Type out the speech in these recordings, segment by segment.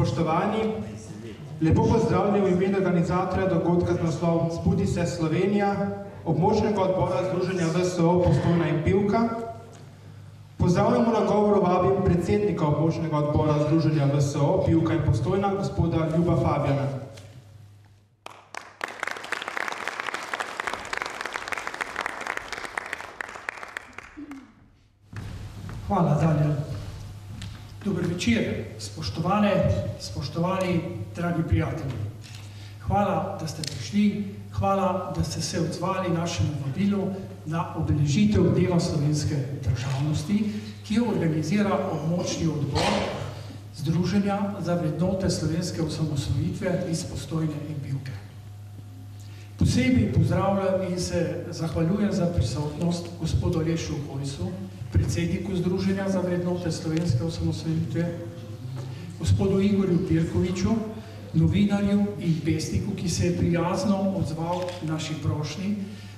Spoštovani, lepo pozdravljeni v imenu organizatorja dogodka z naslovom Zbudi se Slovenija, območnega odbora Združenja VSO Postojna in Pivka. Pozdravljamo na govoru vabim predsednika območnega odbora Združenja VSO Pivka in Postojna, gospoda Ljuba Fabjana. Hvala, Daniel. Dober večer, spoštovani, dragi prijatelji. Hvala, da ste prišli, hvala, da ste se odzvali našemu vabilu na obeležitev Dneva slovenske državnosti, ki jo organizira območni odbor Združenja za vrednote slovenske osamosvojitve iz Postojne in Pivke. Posebej pozdravljam in se zahvaljujem za prisotnost gospodu Alešu Hojsu, predsedniku Združenja za vrednote slovenske osamosvojitve, gospodu Igorju Pirkoviču, novinarju in pesniku, ki se je prijazno odzval naši prošnji,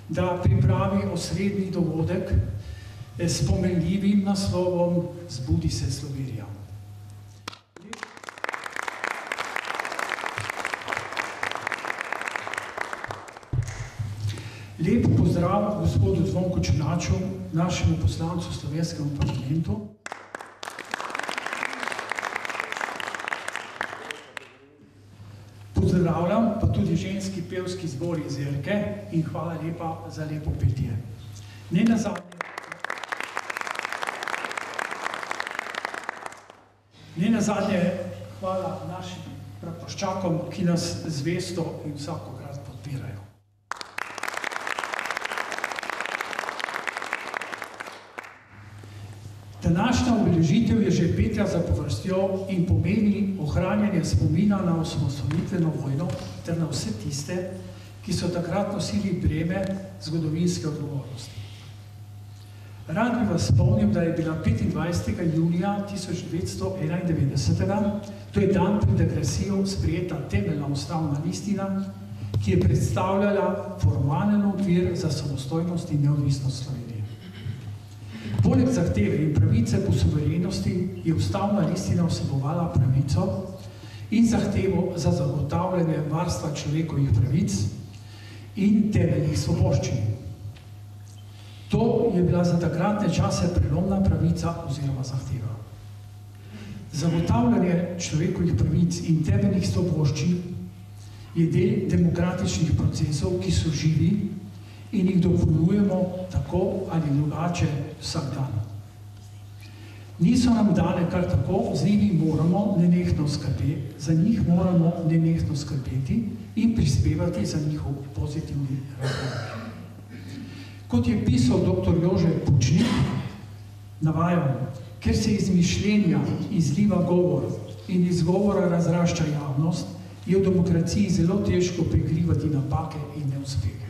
da pripravi osrednji dogodek s pomenljivim naslovom Zbudi se Slovenija. Lep pozdrav gospodu Zvonku Črnaču, našemu poslancu v slovenskem parlamentu. Pozdravljam pa tudi ženski pevski zbor iz Erke in hvala lepa za lepo petje. Ne nazadnje hvala našim praporščakom, ki nas zvesto in vsakokrat podpirajo. Današnja obeležitev je že petja zapovrstjo in pomeni ohranjanje spomina na osamosvojitveno vojno ter na vse tiste, ki so takrat nosili breme zgodovinske odgovornosti. Rad bi vas spomnil, da je bila 25. junija 1991, to je dan pred agresijo, sprejeta temeljna ustavna listina, ki je predstavljala formalen okvir za samostojnost in neodvisnost Slovenije. Poleg zahteve in pravice po suverenosti je ustavna listina vsebovala pravico in zahtevo za zagotavljanje varstva človekovih pravic in temeljnih svoboščin. To je bila za takratne čase prelomna pravica oziroma zahteva. Zagotavljanje človekovih pravic in temeljnih svoboščin je del demokratičnih procesov, ki so živi in jih dopolnjujemo tako ali drugače vsak dan. Niso nam dane kar tako, z njih moramo nenehno skrbeti in prispevati za njihov pozitivni razvoj. Kot je pisal dr. Jože Pučnik, navajam, ker se iz mišljenja izliva govor in iz govora razrašča javnost, je v demokraciji zelo težko prikrivati napake in neuspehe.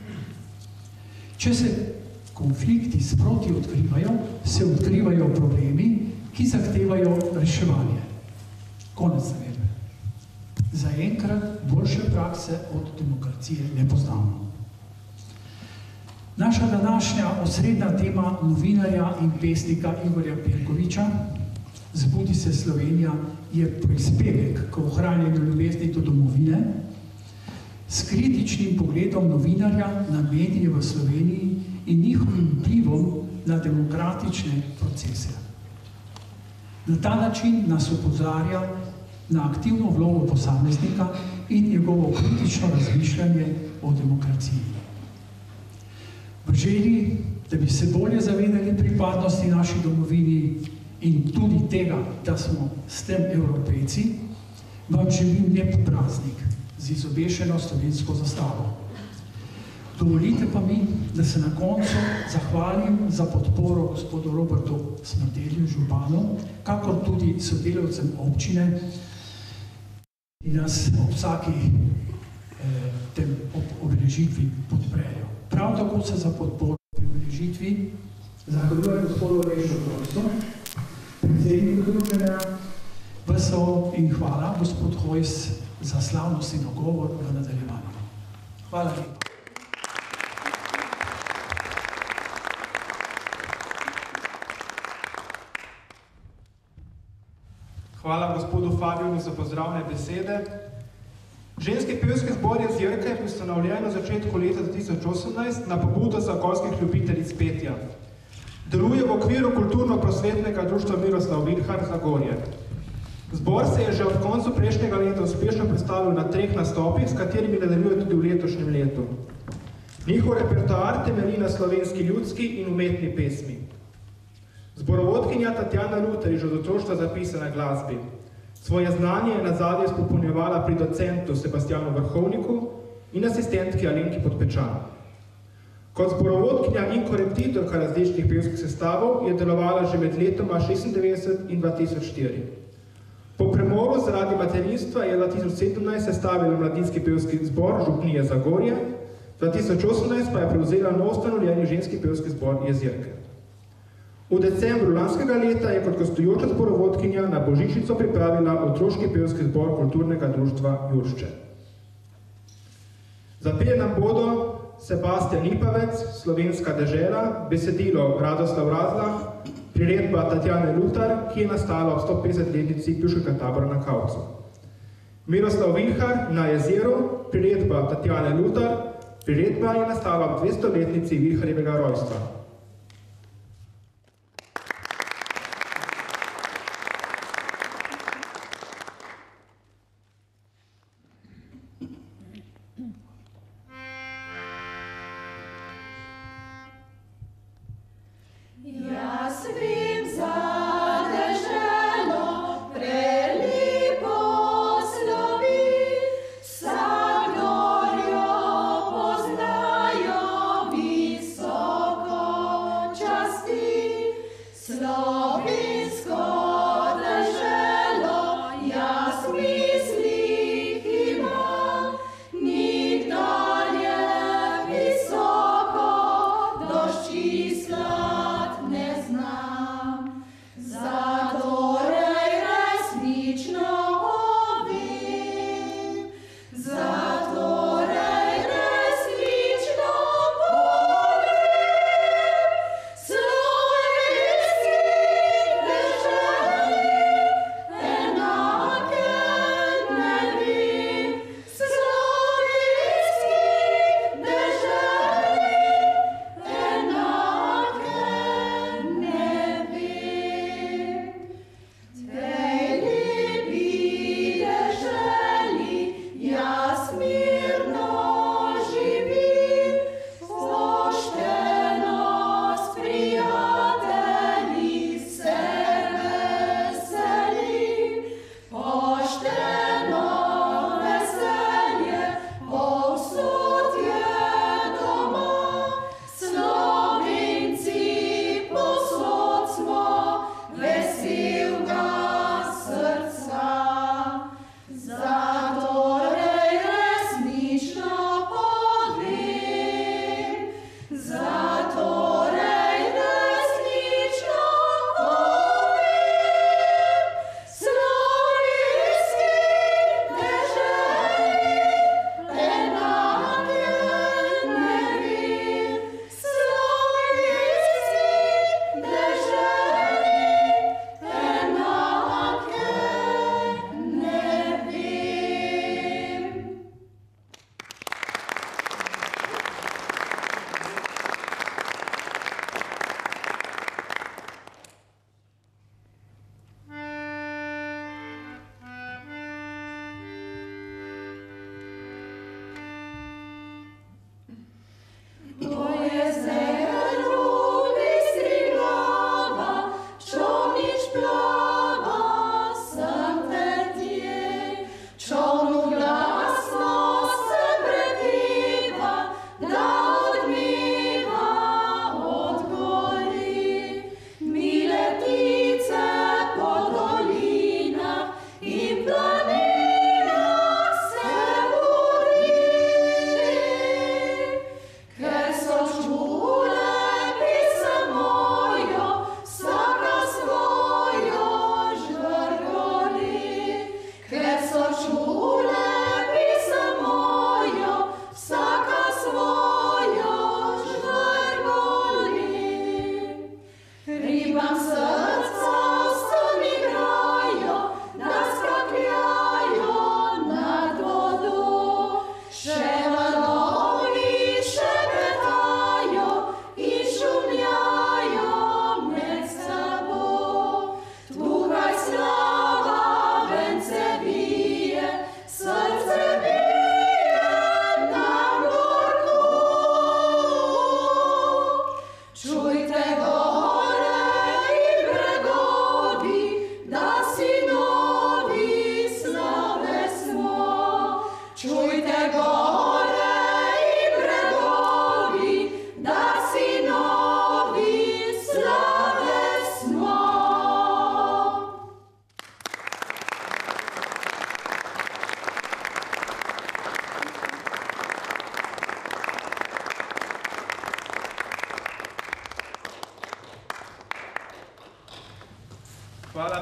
Če se konflikti sproti odkrivajo, se odkrivajo problemi, ki zahtevajo reševanje. Konec navedbe. Zaenkrat boljše prakse od demokracije ne poznamo. Naša današnja osrednja tema novinarja in pesnika Igorja Pirkoviča, Zbudi se Slovenija, je prispevek k ohranjanju ljubezni do domovine, s kritičnim pogledom novinarja na medije v Sloveniji in njihovim vplivom na demokratične procese. Na ta način nas opozarja na aktivno vlogo posameznika in njegovo kritično razmišljanje o demokraciji. V želji, da bi se bolje zavedali pripadnosti naši domovini in tudi tega, da smo s tem Evropejci, vam želim lep praznik z izobešeno slovensko zastavo. Dovolite pa mi, da se na koncu zahvalim za podporo gospodu Robertu Smrdelju, županu, kakor tudi sodelavcem občine, ki nas ob vsaki obeležitvi podprejo. Prav tako se za podporo pri obeležitvi zahvaljujem gospodu Alešu Hojsu, predsedniku Združenja VSO, in hvala gospod Hojs za slavnostni dogovor v nadaljevanju. Hvala lepa. Hvala gospodu Fabijonu za pozdravne besede. Ženski pevski zbor Jezierke je bil ustanovljen v začetku leta 2018 na pobudo zakonskih ljubiteljic petja. Deluje v okviru kulturno-prosvetnega društva Miroslav Vilhar Zagorje. Zbor se je že od koncu prejšnjega leta uspešno predstavil na 3 nastopih, s katerimi nadaljuje tudi v letošnjem letu. Njihov repertoar temelji na slovenski ljudski in umetni pesmi. Zborovodkinja Tatjana Lutar je že od otroštva zapisana glasbi. Svoje znanje je nazadnje izpopolnjevala pri docentu Sebastianu Vrhovniku in asistentki Alenki Podpečan. Kot zborovodkinja in koreptitorka različnih pevskih sestavov je delovala že med letoma 1996 in 2004. Po premoru zaradi materinstva je 2017 sestavila mladinski pevski zbor Župnije Zagorje, 2018 pa je prevzela novoustanovljeni ženski pevski zbor Jezierke. V decembru lanskega leta je kot gostujoča zborovodkinja na božičnico pripravila otroški pevski zbor kulturnega društva Juršče. Zapeli nam bodo Sebastian Lipavec, Slovenska dežela, besedilo Radoslav Razlah, priredba Tatjane Lutar, ki je nastala ob 150-letnici pevskega tabora na Kavcu. Miroslav Vilhar na jezeru, priredba Tatjane Lutar, priredba je nastala ob 200-letnici Vilharjevega rojstva. Visoko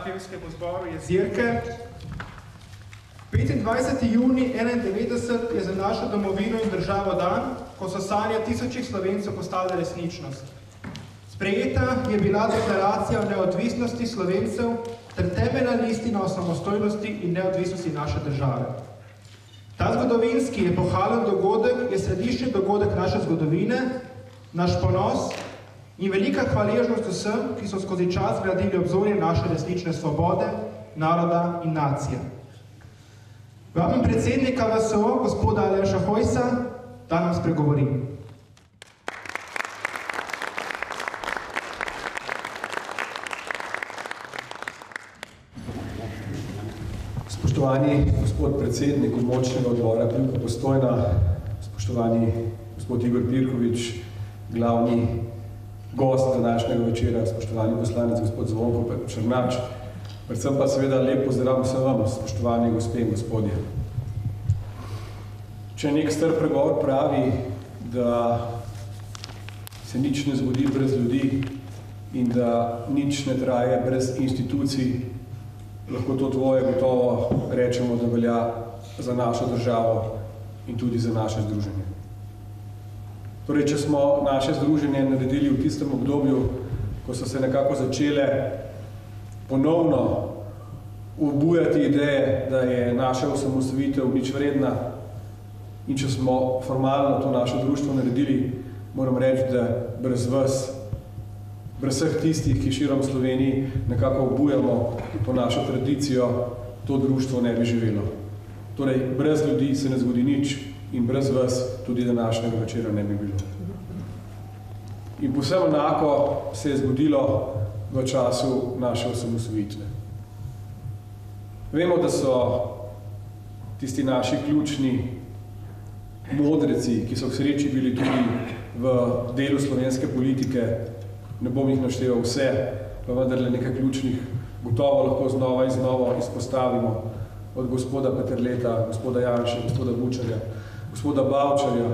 pevskemu zboru Jezirke. 25. juni 1991 je za našo domovino in državo dan, ko so sanje tisočih Slovencev postale resničnost. Sprejeta je bila deklaracija o neodvisnosti Slovencev ter temeljna listina o samostojnosti in neodvisnosti naše države. Ta zgodovinski epohalen dogodek je središčni dogodek naše zgodovine, naš ponos in velika hvaležnost vsem, ki so skozi čas gradili obzorje naše resnične svobode, naroda in nacije. Vabim predsednika VSO, gospoda Aleša Hojsa, da nam spregovori. Spoštovani gospod predsednik območnega odbora Pivka Postojna, spoštovani gospod Igor Pirkovič, glavni gost današnjega večera, spoštovani poslanec gospod Zvonko Črnač, predvsem pa seveda lep pozdrav vsem vam, spoštovani gospe in gospodje. Če nek star pregovor pravi, da se nič ne zgodi brez ljudi in da nič ne traje brez institucij, lahko to tvoje gotovo rečemo, da velja za našo državo in tudi za naše združenje. Torej, če smo naše združenje naredili v tistem obdobju, ko so se nekako začele ponovno obujati ideje, da je naša osamosvojitev nič vredna, in če smo formalno to naše društvo naredili, moram reči, da brez vas, brez vseh tistih, ki širom Sloveniji nekako obujamo po našo tradicijo, to društvo ne bi živelo. Torej, brez ljudi se ne zgodi nič in brez vas tudi današnjega večera ne bi bilo. In povsem enako se je zgodilo v času naše osamosvojitve. Vemo, da so tisti naši ključni modreci, ki so k sreči bili tudi v delu slovenske politike, ne bom jih našteval vse, pa vendarle nekaj ključnih gotovo lahko znova in znova izpostavimo, od gospoda Peterleta, gospoda Janše, gospoda Bučarja, gospoda Bavčarja,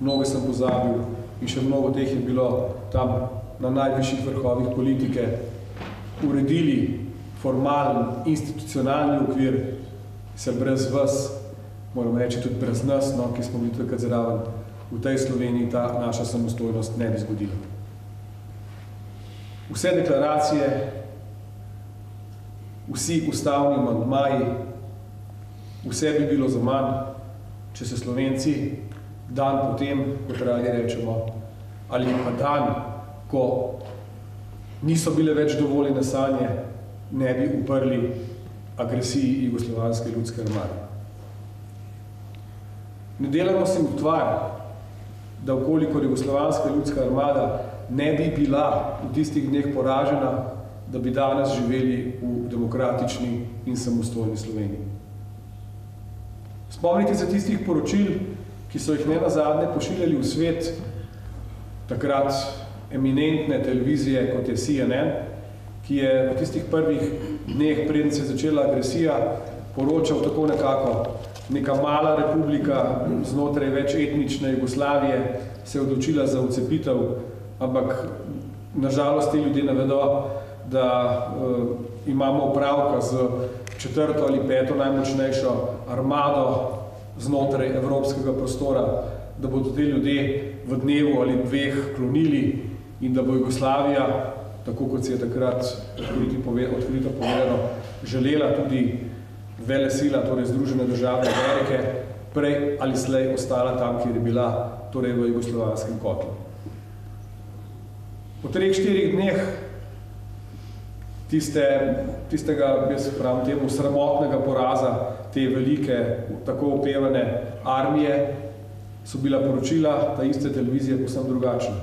mnogo sem pozabil in še mnogo teh je bilo tam na najvišjih vrhovih politike, uredili formalen, institucionalni okvir, se brez vas, moram reči tudi brez nas, no, ki smo bili takrat zraven, v tej Sloveniji ta naša samostojnost ne bi zgodila. Vse deklaracije, vsi ustavni amandmaji, vse bi bilo za manj, če se Slovenci dan potem, kot radi rečemo, ali pa dan, ko niso bile več dovoljene sanje, ne bi uprli agresiji Jugoslovanske ljudske armade. Ne delamo si utvar, da vkolikor Jugoslovanska ljudska armada ne bi bila v tistih dneh poražena, da bi danes živeli v demokratični in samostojni Sloveniji. Spomnite se tistih poročil, ki so jih nenazadnje pošiljali v svet, takrat eminentne televizije, kot je CNN, ki je v tistih prvih dneh, preden se je začela agresija, poročal tako nekako, neka mala republika znotraj več etnične Jugoslavije se je odločila za odcepitev, ampak nažalost ti ljudje ne vedo, da imamo opravka z četrto ali peto najmočnejšo armado znotraj evropskega prostora, da bodo te ljudje v dnevu ali dveh klonili in da bo Jugoslavija, tako kot se je takrat odkrito povedano, želela tudi velesila, torej Združene države Amerike, prej ali slej ostala tam, kjer je bila, torej v jugoslovanskem kotlu. Po 3-4 dneh tistega, jaz pravim temu, sramotnega poraza te velike, tako opevane armije, so bila poročila ta iste televizije povsem drugačna.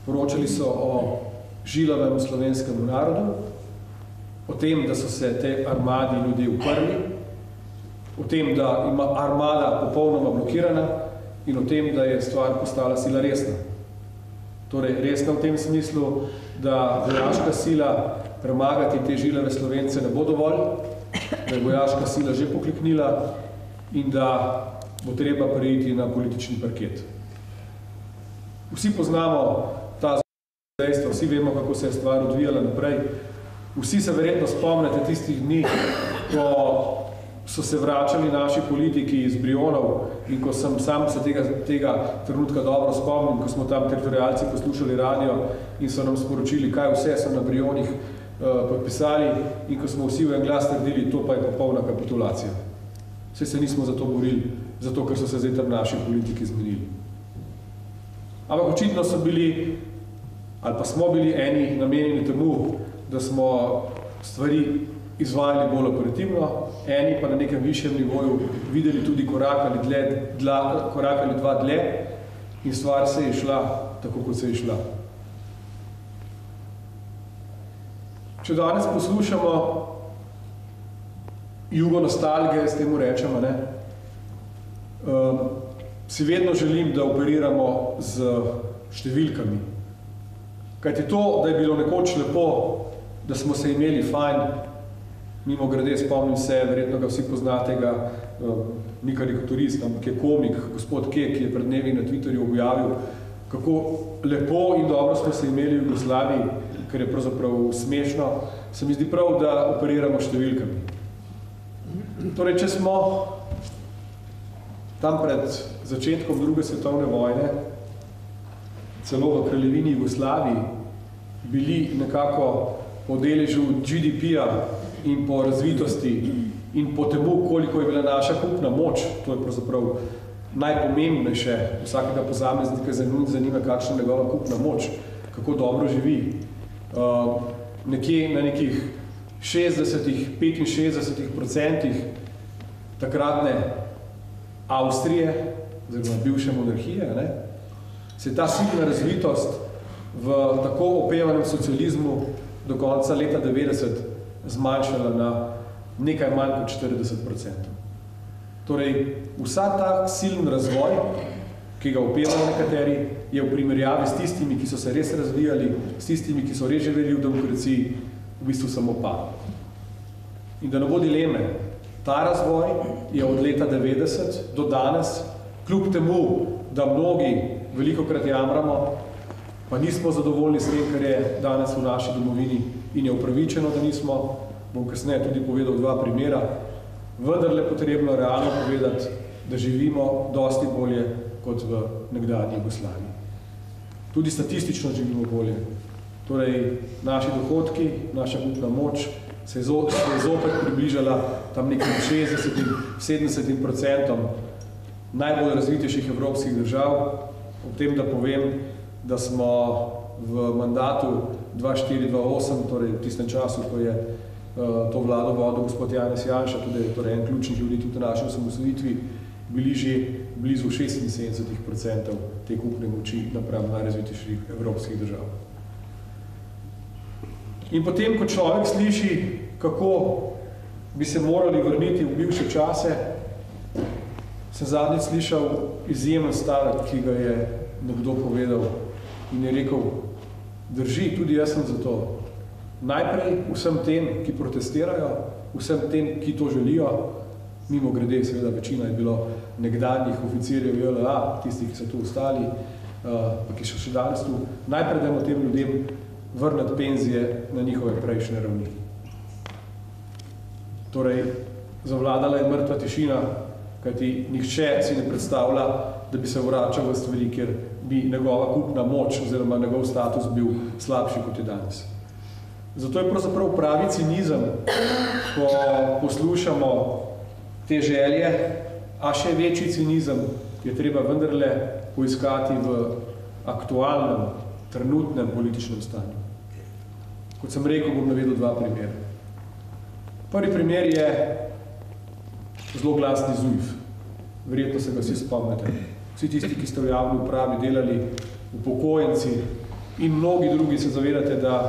Poročali so o žilavem slovenskem narodu, o tem, da so se te armadi ljudje uprli, o tem, da ima armada popolnoma blokirana in o tem, da je stvar postala sila resna. Torej, resna v tem smislu, da vojaška sila premagati te žilave Slovence ne bo dovolj, da je vojaška sila že pokleknila in da bo treba preiti na politični parket. Vsi poznamo ta dejstva, vsi vemo, kako se je stvar odvijala naprej. Vsi se verjetno spomnite tistih dni, ko so se vračali naši politiki iz Brionov in ko sem sam se tega trenutka dobro spomnim, ko smo tam teritorialci poslušali radio in so nam sporočili, kaj vse so na Brionih podpisali in ko smo vsi v en glas trdili, to pa je popolna kapitulacija. Vse se nismo za to borili, zato ker so se zdaj tam naši politiki zmenili. Ampak očitno so bili, ali pa smo bili eni namenjeni temu, da smo stvari izvajali bolj operativno, eni pa na nekem višjem nivoju videli tudi korak ali dva dlje in stvar se je šla tako, kot se je šla. Če danes poslušamo jugonostalge, s temu rečemo, si vedno želim, da operiramo z številkami. Kajti to, da je bilo nekoč lepo, da smo se imeli fajn, mimo grede, spomnim se, verjetno ga vsi poznate, ni karikaturist, ampak je komik, gospod Ke, ki je pred dnevi na Twitterju objavil, kako lepo in dobro smo se imeli v Jugoslaviji, ker je pravzaprav smešno, se mi zdi prav, da operiramo številkami. Torej, če smo tam pred začetkom druge svetovne vojne, celo v kraljevini Jugoslaviji, bili nekako po deležu GDP-ja in po razvitosti in po temu, koliko je bila naša kupna moč, to je pravzaprav najpomembnejše vsakega posameznika zanima, kakšna njegova kupna moč, kako dobro živi. Nekje na nekih 60-65% takratne Avstrije, oziroma bivše monarhije, se je ta silna razvitost v tako opevanem socializmu do konca leta 90 zmanjšala na nekaj manj kot 40%. Torej, vsa ta silen razvoj, ki ga opevajo nekateri, je v primerjavi s tistimi, ki so se res razvijali, s tistimi, ki so res živeli v demokraciji, v bistvu samo padal. In da ne bo dileme, ta razvoj je od leta 90 do danes, kljub temu, da mnogi velikokrat jamramo, pa nismo zadovoljni s tem, kar je danes v naši domovini in je upravičeno, da nismo, bom kasneje tudi povedal dva primera, vendarle potrebno realno povedati, da živimo dosti bolje kot v nekdanji Jugoslaviji. Tudi statistično živimo bolje. Torej, naši dohodki, naša kupna moč se je zopet približala tam nekim 60-70% najbolj razvitejših evropskih držav. Ob tem, da povem, da smo v mandatu 2004-2008, torej v tistem času, ko je to vlado vodil gospod Janez Janša, tudi torej en ključnih ljudi tudi v naši osamosvojitvi, bili že blizu 76% te kupne moči napram najrazvitejših evropskih držav. In potem, ko človek sliši, kako bi se morali vrniti v bivše čase, sem zadnjič slišal izjemen stavek, ki ga je nekdo povedal in je rekel, drži, tudi jaz sem za to. Najprej vsem tem, ki protestirajo, vsem tem, ki to želijo, mimo grede, seveda večina je bilo nekdanjih oficirjev JLA, tisti, ki so tu ostali, pa ki so še danes tu, najprej dajmo tem ljudem vrniti penzije na njihove prejšnje ravni. Torej, zavladala je mrtva tišina, kajti nihče si ne predstavlja, da bi se vračal v stvari, kjer bi njegova kupna moč oziroma njegov status bil slabši, kot je danes. Zato je pravzaprav pravi cinizem, ko poslušamo te želje, a še večji cinizem je treba vendarle poiskati v aktualnem, trenutnem političnem stanju. Kot sem rekel, bom navedel dva primera. Prvi primer je zloglasni ZUJF. Verjetno se ga vsi spomnite. Vsi tisti, ki ste v javni upravi delali, upokojenci in mnogi drugi se zavedate, da,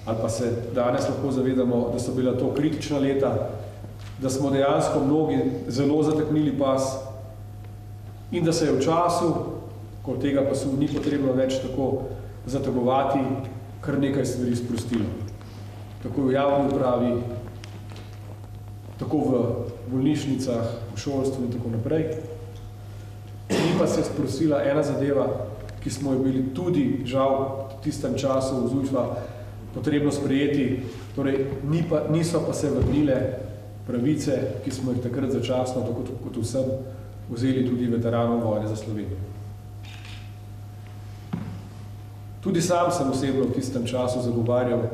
ali pa se danes lahko zavedamo, da so bila to kritična leta, da smo dejansko mnogi zelo zateknili pas in da se je v času, ko tega pasu ni potrebno več tako zategovati, kar nekaj stvari sprostilo. Tako v javni upravi, tako v bolnišnicah, v šolstvu in tako naprej. Ni pa se sprostila ena zadeva, ki smo jo bili tudi, žal, v tistem času v ZUJF-a potrebno sprejeti, torej niso pa se vrnile pravice, ki smo jih takrat začasno, tako kot vsem, vzeli tudi veteranom vojne za Slovenijo. Tudi sam sem osebno v tistem času zagovarjal,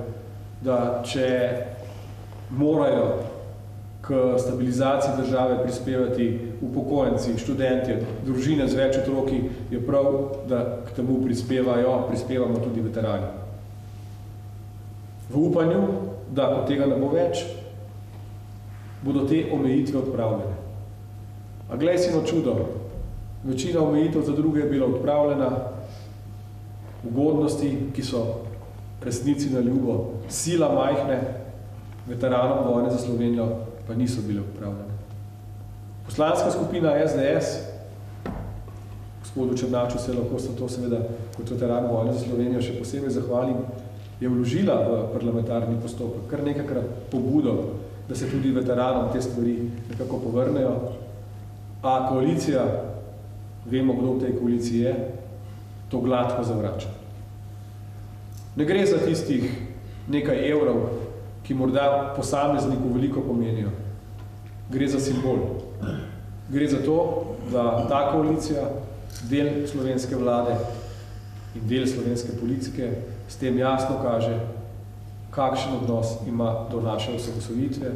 da če morajo k stabilizaciji države prispevati upokojenci, študentje, družine z več otroki, je prav, da k temu prispevamo tudi veterani. V upanju, da ko tega ne bo več, bodo te omejitve odpravljene. A glej si no čudo, večina omejitev za druge je bila odpravljena, ugodnosti, ki so resnici na ljubo, sila majhne, veteranom vojne za Slovenijo, pa niso bile odpravljene. Poslanska skupina SDS, gospodu Černaču se lahko so to seveda kot veteran vojne za Slovenijo še posebej zahvalim, je vložila v parlamentarni postopek kar nekakrat pobudo, da se tudi veteranom te stvari nekako povrnejo, a koalicija, vemo, kdo v tej koaliciji je, to gladko zavrača. Ne gre za tistih nekaj evrov, ki morda posamezniku veliko pomenijo. Gre za simbol. Gre za to, da ta koalicija, del slovenske vlade in del slovenske politike s tem jasno kaže, kakšen odnos ima do naše osamosvojitve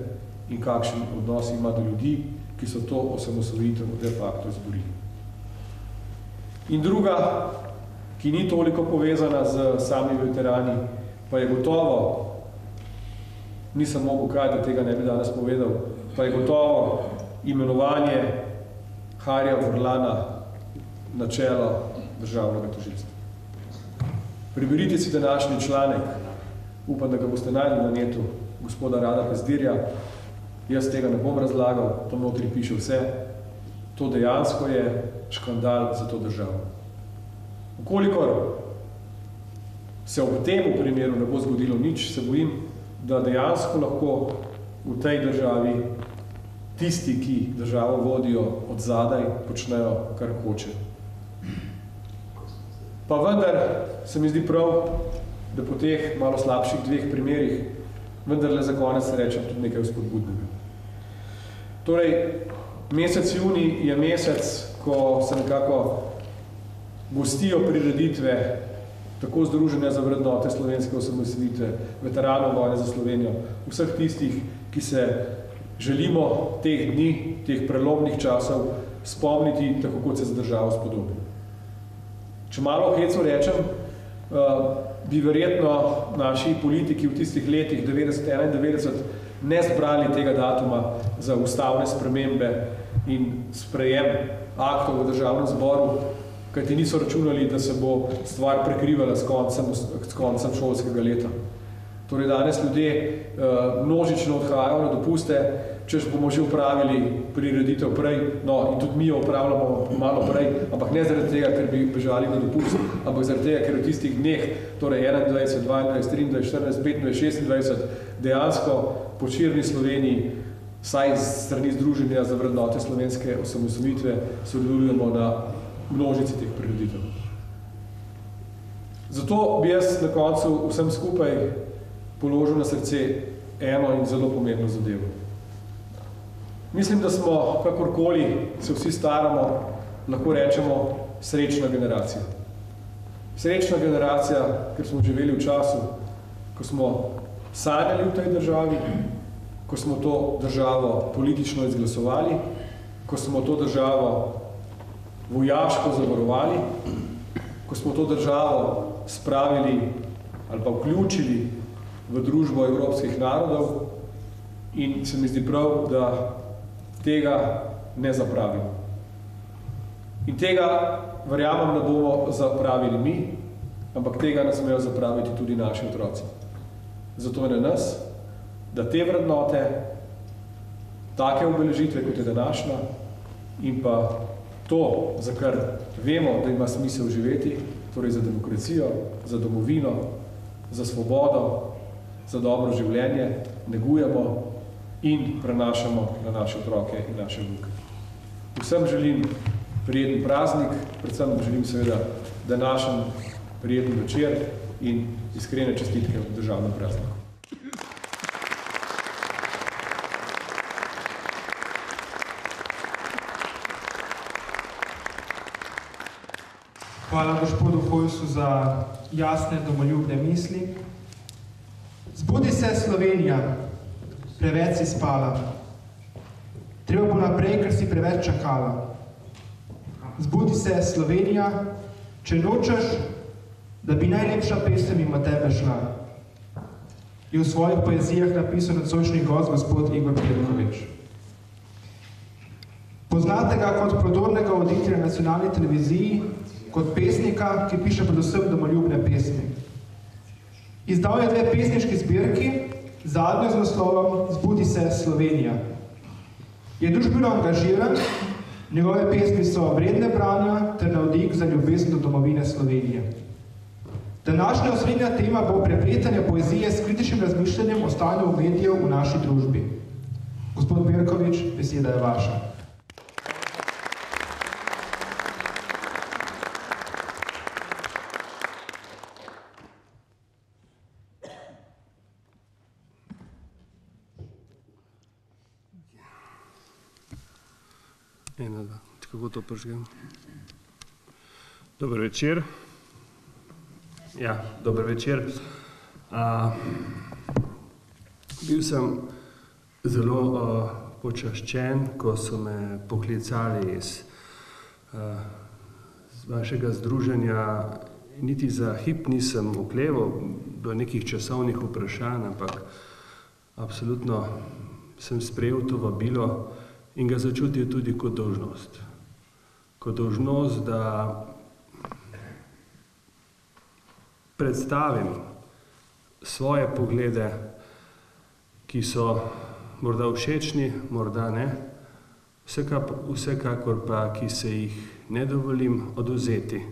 in kakšen odnos ima do ljudi, ki so to osamosvojitev de facto izborili. In druga, ki ni toliko povezana z samimi veterani, pa je gotovo, nisem mogel kaj, da tega ne bi danes povedal, pa je gotovo imenovanje Harija Furlana na čelo državnega tožilstva. Preberite si današnji članek, upam, da ga boste najdli na netu, gospoda Rada Pezdirja, jaz tega ne bom razlagal, to notri piše vse, to dejansko je škandal za to državo. Vkolikor se v tem primeru ne bo zgodilo nič, se bojim, da dejansko lahko v tej državi tisti, ki državo vodijo od zadaj, počnejo, kar hoče. Pa vendar se mi zdi prav, da po teh malo slabših dveh primerih vendarle za konec rečem tudi nekaj vzpodbudnega. Torej, mesec junij je mesec, ko se nekako gostijo prireditve tako Združenja za vrednote slovenske osamosvojitve, veteranov vojne za Slovenijo, vseh tistih, ki se želimo teh dni, teh prelomnih časov spomniti, tako kot se za državo spodobi. Če malo v hecu rečem, bi verjetno naši politiki v tistih letih 90-91 ne zbrali tega datuma za ustavne spremembe in sprejem aktov v državnem zboru, kajti niso računali, da se bo stvar prekrivala s koncem šolskega leta. Torej danes ljudje množično odhajajo na dopuste, češ bomo že upravili prireditev prej, no in tudi mi jo upravljamo malo prej, ampak ne zaradi tega, ker bi bežali na dopust, ampak zaradi tega, ker v tistih dneh, torej 21, 22, 23, 14, 25, 26, dejansko po širni Sloveniji, saj z strani Združenja za vrednote slovenske osamosvojitve, sodelujemo na množici teh prireditev. Zato bi jaz na koncu vsem skupaj položil na srce eno in zelo pomembno zadevo. Mislim, da smo, kakorkoli se vsi staramo, lahko rečemo srečna generacija. Srečna generacija, ker smo živeli v času, ko smo sanjali v tej državi, ko smo to državo politično izglasovali, ko smo to državo vojaško zavarovali, ko smo to državo spravili ali pa vključili v družbo evropskih narodov in se mi zdi prav, da tega ne zapravimo. In tega, verjamem, ne bomo zapravili mi, ampak tega ne smejo zapraviti tudi naši otroci. Zato je na nas, da te vrednote, take obeležitve, kot je današnja, in pa to, za kar vemo, da ima smisel živeti, torej za demokracijo, za domovino, za svobodo, za dobro življenje, negujemo in prenašamo na naše otroke in naše vnuke. Vsem želim prijeten praznik, predvsem želim seveda današnji prijeten večer in iskrene čestitke v državnem prazniku. Hvala gospodu Hojsu za jasne domoljubne misli. Zbudi se Slovenija, preveč si spala. Treba bo naprej, ker si preveč čakala. Zbudi se Slovenija, če nočeš, da bi najlepša pesem mimo tebe šla. Je v svojih poezijah napisal nocojšnji gost gospod Igor Pirkovič. Poznate ga kot prodornega voditelja na nacionalni televiziji, kot pesnika, ki piše predvsem domoljubne pesmi. Izdal je 2 pesniški zbirki, zadnjo z naslovom Zbudi se Slovenija. Je družbeno angažiran, njegove pesmi so vredne branja ter navdih za ljubezen do domovine Slovenije. Današnja osrednja tema bo prepletanje poezije s kritičnim razmišljanjem o stanju medijev v naši družbi. Gospod Pirkovič, beseda je vaša. Kako to prižgem? Dober večer. Ja, dober večer. Bil sem zelo počaščen, ko so me poklicali iz vašega združenja. Niti za hip nisem okleval do nekih časovnih vprašanj, ampak absolutno sem sprejel to vabilo in ga začutil tudi kot dolžnost. Kot dolžnost, da predstavim svoje poglede, ki so morda všečni, morda ne, vsekakor pa, ki se jih ne dovolim odvzeti,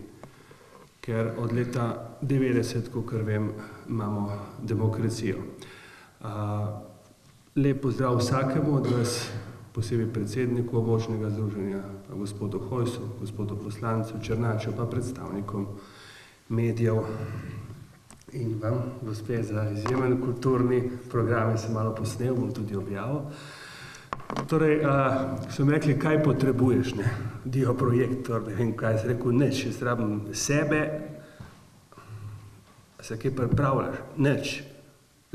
ker od leta 90, kakor vem, imamo demokracijo. Lep pozdrav vsakemu od vas, posebej predsedniku območnega združenja, gospodu Hojsu, gospodu poslancu Černaču, pa predstavnikom medijev in vam, gospe, za izjemen kulturni program, sem malo posnel, bom tudi objavil. Torej, so mi rekli, kaj potrebuješ, ne? Dio projektor, ne vem, kaj sem rekel, nič, jaz rabim sebe, se kaj pripravljaš, nič.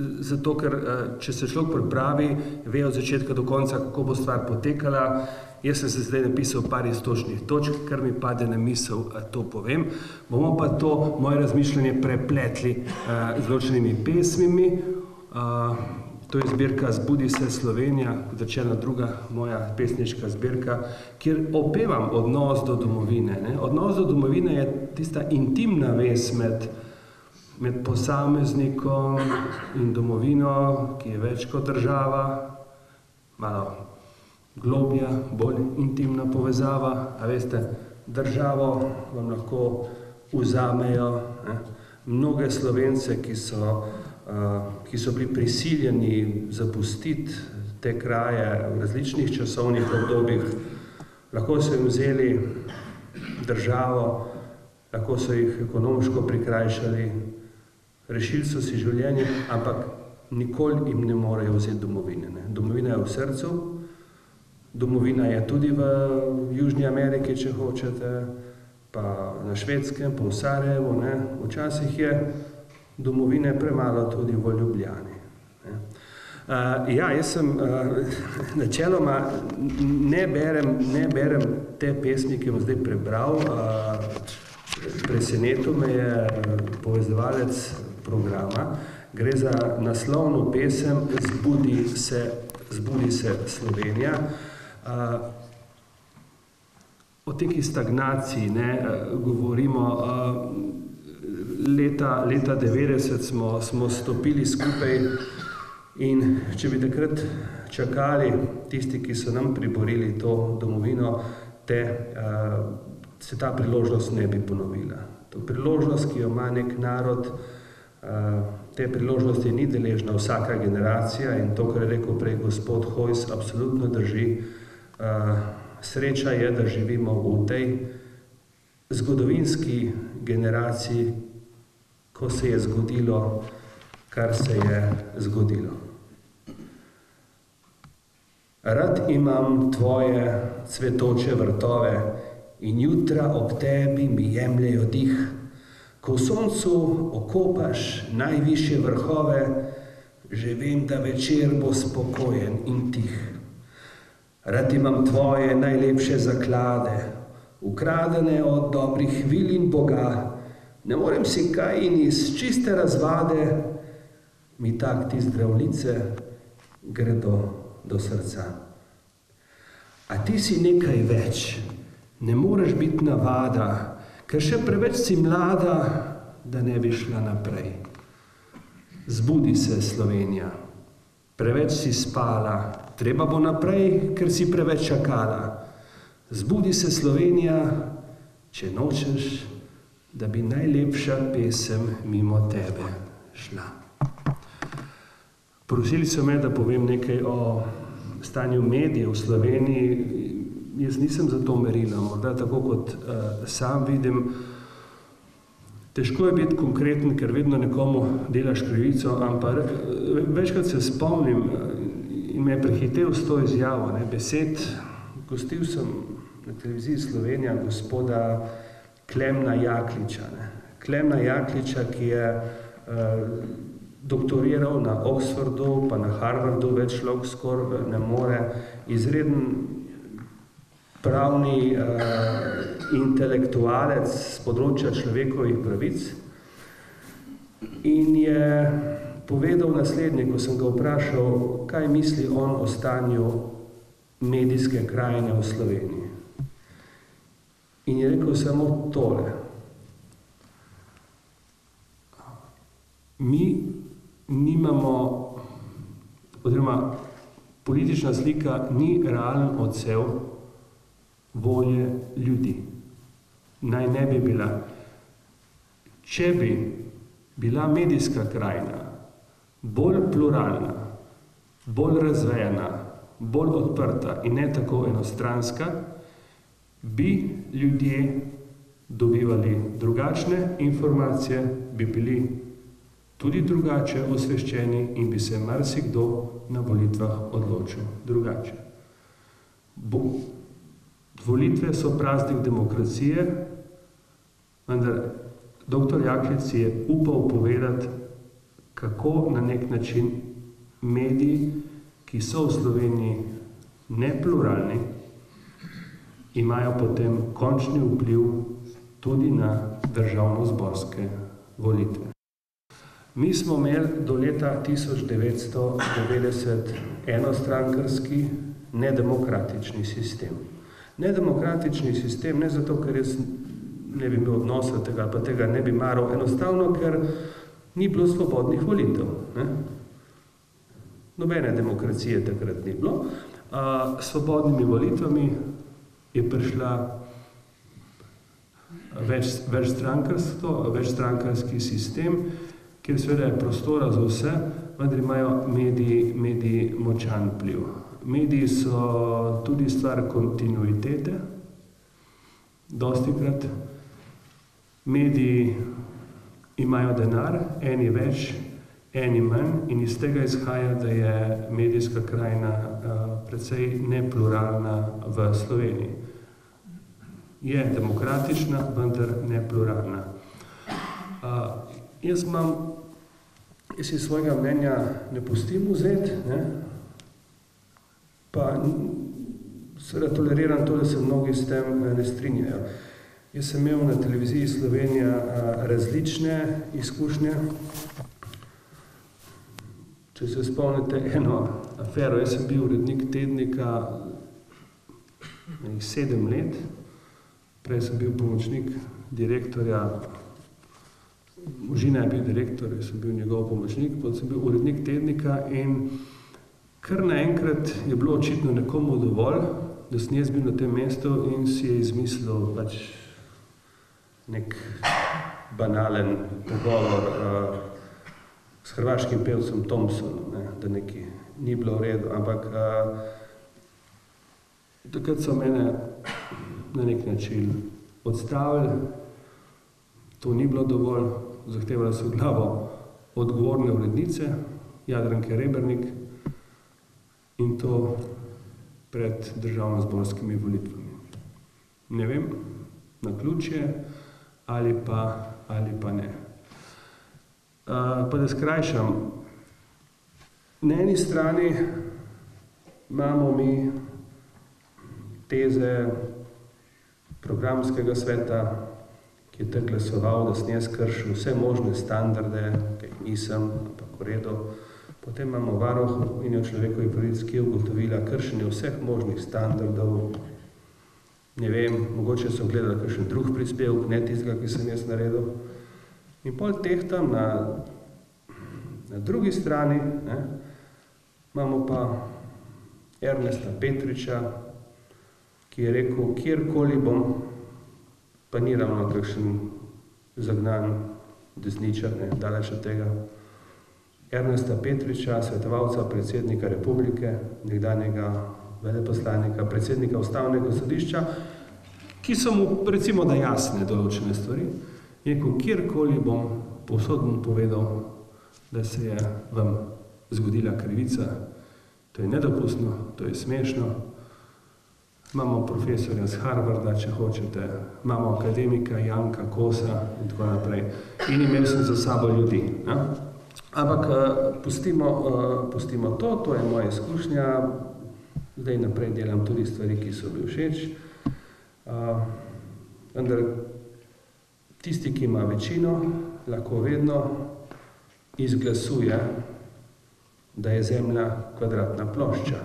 Zato, ker če se človek pripravi, ve od začetka do konca, kako bo stvar potekala. Jaz sem se zdaj napisal par iztočnih točk, kar mi pade na misel, to povem. Bomo pa to moje razmišljanje prepletli z določenimi pesmimi. To je zbirka Zbudi se Slovenija, kot rečena druga moja pesniška zbirka, kjer opevam odnos do domovine. Odnos do domovine je tista intimna vez med posameznikom in domovino, ki je več kot država, malo globlja, bolj intimna povezava. A veste, državo vam lahko vzamejo mnoge Slovence, ki so bili prisiljeni zapustiti te kraje v različnih časovnih obdobjih. Lahko so jim vzeli državo, lahko so jih ekonomsko prikrajšali, rešili so si življenje, ampak nikoli jim ne morejo vzeti domovine. Domovina je v srcu, domovina je tudi v Južni Ameriki, če hočete, pa na Švedskem, pa v Sarajevu. Včasih je domovine premalo tudi v Ljubljani. Ja, jaz sem načeloma ne berem te pesmi, ki bom zdaj prebral. Presenetil me je povezovalec programa. Gre za naslovno pesem Zbudi se Slovenija. O teki stagnaciji govorimo. Leta 90 smo stopili skupaj in če bi takrat čakali tisti, ki so nam priborili to domovino, se ta priložnost ne bi ponovila. To priložnost, ki jo ima nek narod, te priložnosti ni deležna vsaka generacija in to, kar je rekel prej gospod Hojs, absolutno drži. Sreča je, da živimo v tej zgodovinski generaciji, ko se je zgodilo, kar se je zgodilo. Rad imam tvoje cvetoče vrtove in jutra ob tebi mi jemljejo dih, ko v soncu okopaš najvišje vrhove, že vem, da večer bo spokojen in tih. Rad imam tvoje najlepše zaklade, ukradene od dobrih vil in Boga, ne morem si kaj in iz čiste razvade, mi tak ti zdravnice gredo do srca. A ti si nekaj več, ne moreš biti navada, ker še preveč si mlada, da ne bi šla naprej. Zbudi se, Slovenija, preveč si spala, treba bo naprej, ker si preveč čakala. Zbudi se, Slovenija, če nočeš, da bi najlepša pesem mimo tebe šla. Prosili so me, da povem nekaj o stanju medijev v Sloveniji. Jaz nisem za to merila, morda tako kot sam vidim. Težko je biti konkreten, ker vedno nekomu delaš krivico, ampak večkrat se spomnim in me je prehitel s to izjavo, besed. Gostil sem na televiziji Slovenija gospoda Klemna Jakliča. Klemna Jakliča, ki je doktoriral na Oxfordu, pa na Harvardu, več človek skoraj ne more, izreden pravni intelektualec z področja človekovih pravic in je povedal naslednje, ko sem ga vprašal, kaj misli on o stanju medijske krajine v Sloveniji. In je rekel samo tole. Mi nimamo, oziroma politična slika ni realen odsev volje ljudi. Naj ne bi bila. Če bi bila medijska krajina bolj pluralna, bolj razvejana, bolj odprta in ne tako enostranska, bi ljudje dobivali drugačne informacije, bi bili tudi drugače osveščeni in bi se marsikdo na volitvah odločil drugače. Volitve so praznik demokracije, vendar dr. Jaklič je upal povedati, kako na nek način mediji, ki so v Sloveniji nepluralni, imajo potem končni vpliv tudi na državnozborske volitve. Mi smo imeli do leta 1990 enostrankarski nedemokratični sistem. Nedemokratični sistem ne zato, ker jaz ne bi imel odnosa tega, pa tega ne bi maral, enostavno, ker ni bilo svobodnih volitev. Nobene demokracije takrat ni bilo. S svobodnimi volitvami je prišla večstrankarski sistem, kjer seveda je prostora za vse, vendar imajo mediji močan vpliv. Mediji so tudi stvar kontinuitete, dostikrat. Mediji imajo denar, eni več, eni manj in iz tega izhaja, da je medijska krajina precej nepluralna v Sloveniji. Je demokratična, vendar nepluralna. Jaz si svojega mnenja ne pustim vzeti, pa seveda toleriram to, da se mnogi s tem ne strinjajo. Jaz sem imel na televiziji Slovenija različne izkušnje. Če se spomnite eno afero, jaz sem bil urednik tednika 7 let, prej sem bil pomočnik direktorja, Možina je bil direktor, jaz sem bil njegov pomočnik, potem sem bil urednik tednika in kar naenkrat je bilo očitno nekomu dovolj, da sem jaz bil na tem mestu in si je izmislil pač nek banalen pogovor s hrvaškim pevcem Thompsonom, da nekaj ni bilo v redu, ampak takrat so mene na nek način odstavili, to ni bilo dovolj, zahtevali so glavo odgovorne urednice, Jadranke Rebernik, in to pred državnozborskimi volitvami. Ne vem, naključje ali pa ne. Pa da skrajšam, na eni strani imamo mi teze programskega sveta, ki je tak glasoval, da sem jaz kršil vse možne standarde, ki jih nisem, ampak v redu. Potem imamo varuhinjo človekovih pravic, ki je ugotovila kršenje vseh možnih standardov. Ne vem, mogoče so gledali kakšen drug prispevek, ne tistega, ki sem jaz naredil. In pol tehtam na drugi strani, ne, imamo pa Ernesta Petriča, ki je rekel, kjerkoli bom, pa ni ravno kakšen zagnan desničar, ne, daleč od tega. Ernesta Petriča, svetovalca predsednika republike, nekdanjega veleposlanika, predsednika ustavnega sodišča, ki so mu recimo da jasne določene stvari. Je rekel, kjerkoli bom, povsod bom povedal, da se je vam zgodila krivica. To je nedopustno, to je smešno. Imamo profesorja z Harvarda, če hočete, imamo akademika Janka Kosa in tako naprej. In imel sem za sabo ljudi. Ne? Ampak pustimo to je moja izkušnja. Zdaj naprej delam tudi stvari, ki so mi všeč. Vendar tisti, ki ima večino, lahko vedno izglasuje, da je Zemlja kvadratna plošča.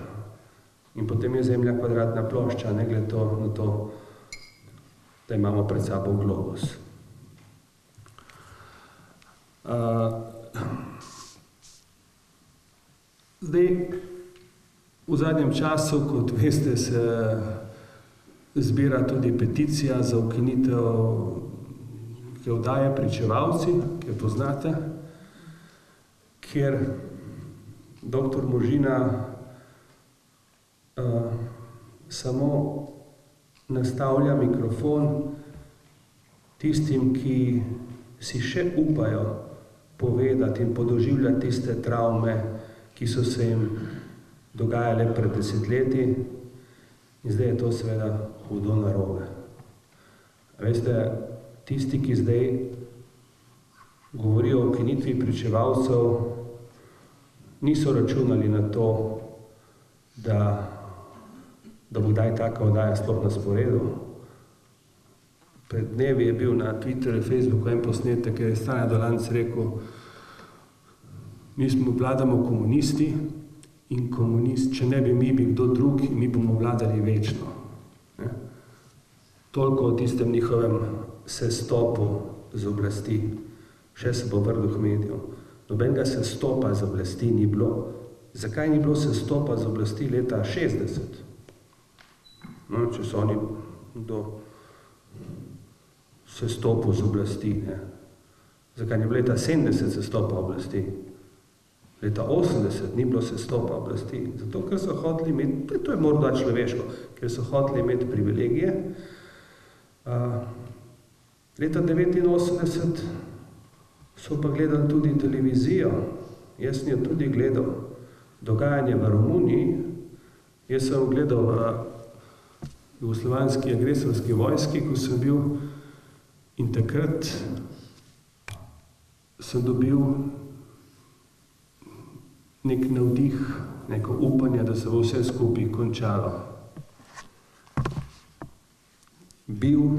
In potem je Zemlja kvadratna plošča, ne glede na to, da imamo pred sabo globus. Zdaj, v zadnjem času, kot veste, se zbira tudi peticija za ukinitev, ki jo daje Pričevalci, ki jo poznate, kjer doktor Možina samo nastavlja mikrofon tistim, ki si še upajo povedati in podoživljati tiste travme, ki so se jim dogajale pred desetletji, in zdaj je to seveda hudo narobe. Veste, tisti, ki zdaj govorijo o ukinitvi Pričevalcev, niso računali na to, da bo kdaj taka oddaja sploh na sporedu. Pred dnevi je bil na Twitterju, Facebooku en posnetek, ker je Stane Dolanc rekel, mi vladamo komunisti in če ne bi mi, bi kdo drug, mi bomo vladali večno. Ne? Toliko o tistem njihovem sestopu z oblasti, še se bo vrnil k medijev. Nobenega sestopa z oblasti ni bilo. Zakaj ni bilo sestopa z oblasti leta 60? No, če so oni do sestopu z oblasti, ne? Zakaj ni bilo leta 70 sestopa oblasti? Leta 80 ni bilo sestopa oblasti. Zato, ker so hoteli imeti, to je morda človeško, ker so hoteli imeti privilegije. Leta 89 so pa gledali tudi televizijo. Jaz sem jo tudi gledal. Dogajanje v Romuniji. Jaz sem gledal v jugoslovanski agresorski vojski, ko sem bil, in takrat sem dobil nek navdih, neko upanje, da se bo vse skupaj končalo. Bil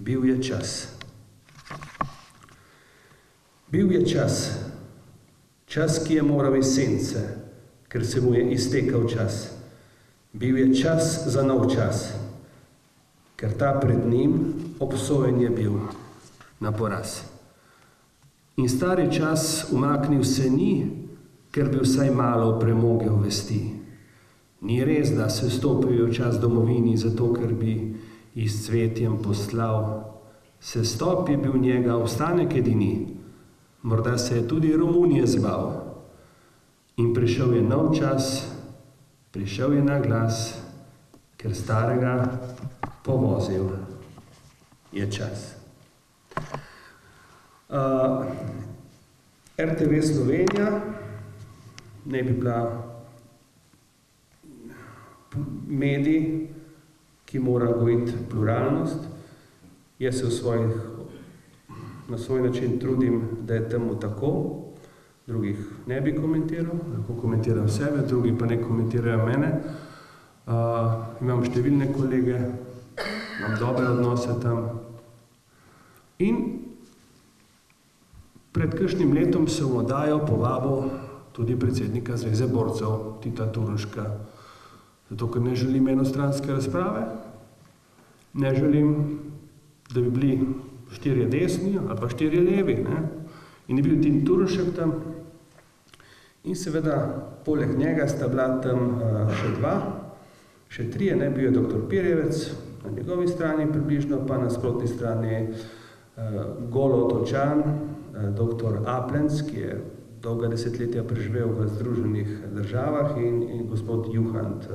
je čas. Bil je čas. Čas, ki je moral iz sence, ker se mu je iztekal čas. Bil je čas za nov čas, ker ta pred njim obsojen je bil na poraz. In stari čas umaknil se ni, ker bi vsaj malo premogel vesti. Ni res, da se stopil v čas domovini, zato ker bi jih s cvetjem poslal. Sestop je bil njega ostanek edini, morda se je tudi Romunije zbal. In prišel je nov čas, prišel je na glas, ker starega povozil je čas. RTV Slovenija ne bi bila medij, ki mora gojiti pluralnost. Jaz se na svoj način trudim, da je temu tako. Drugih ne bi komentiral, lahko komentiram sebe, drugi pa ne komentirajo mene. Imam številne kolege, imam dobre odnose tam. In pred kakšnim letom sem v oddajo povabil tudi predsednika Zveze borcev, Tita Turnška. Zato, ker ne želim enostranske razprave, ne želim, da bi bili 4 desni ali pa 4 levi. Ne? In je bil Tita Turnšek tam. In seveda, poleg njega sta bila tam še 2, še 3, ne, bil je dr. Pirjevec na njegovi strani približno, pa na sprotni strani Golo Točan, dr. Aplenc, ki je dolga desetletja preživel v Združenih državah in gospod Juhant,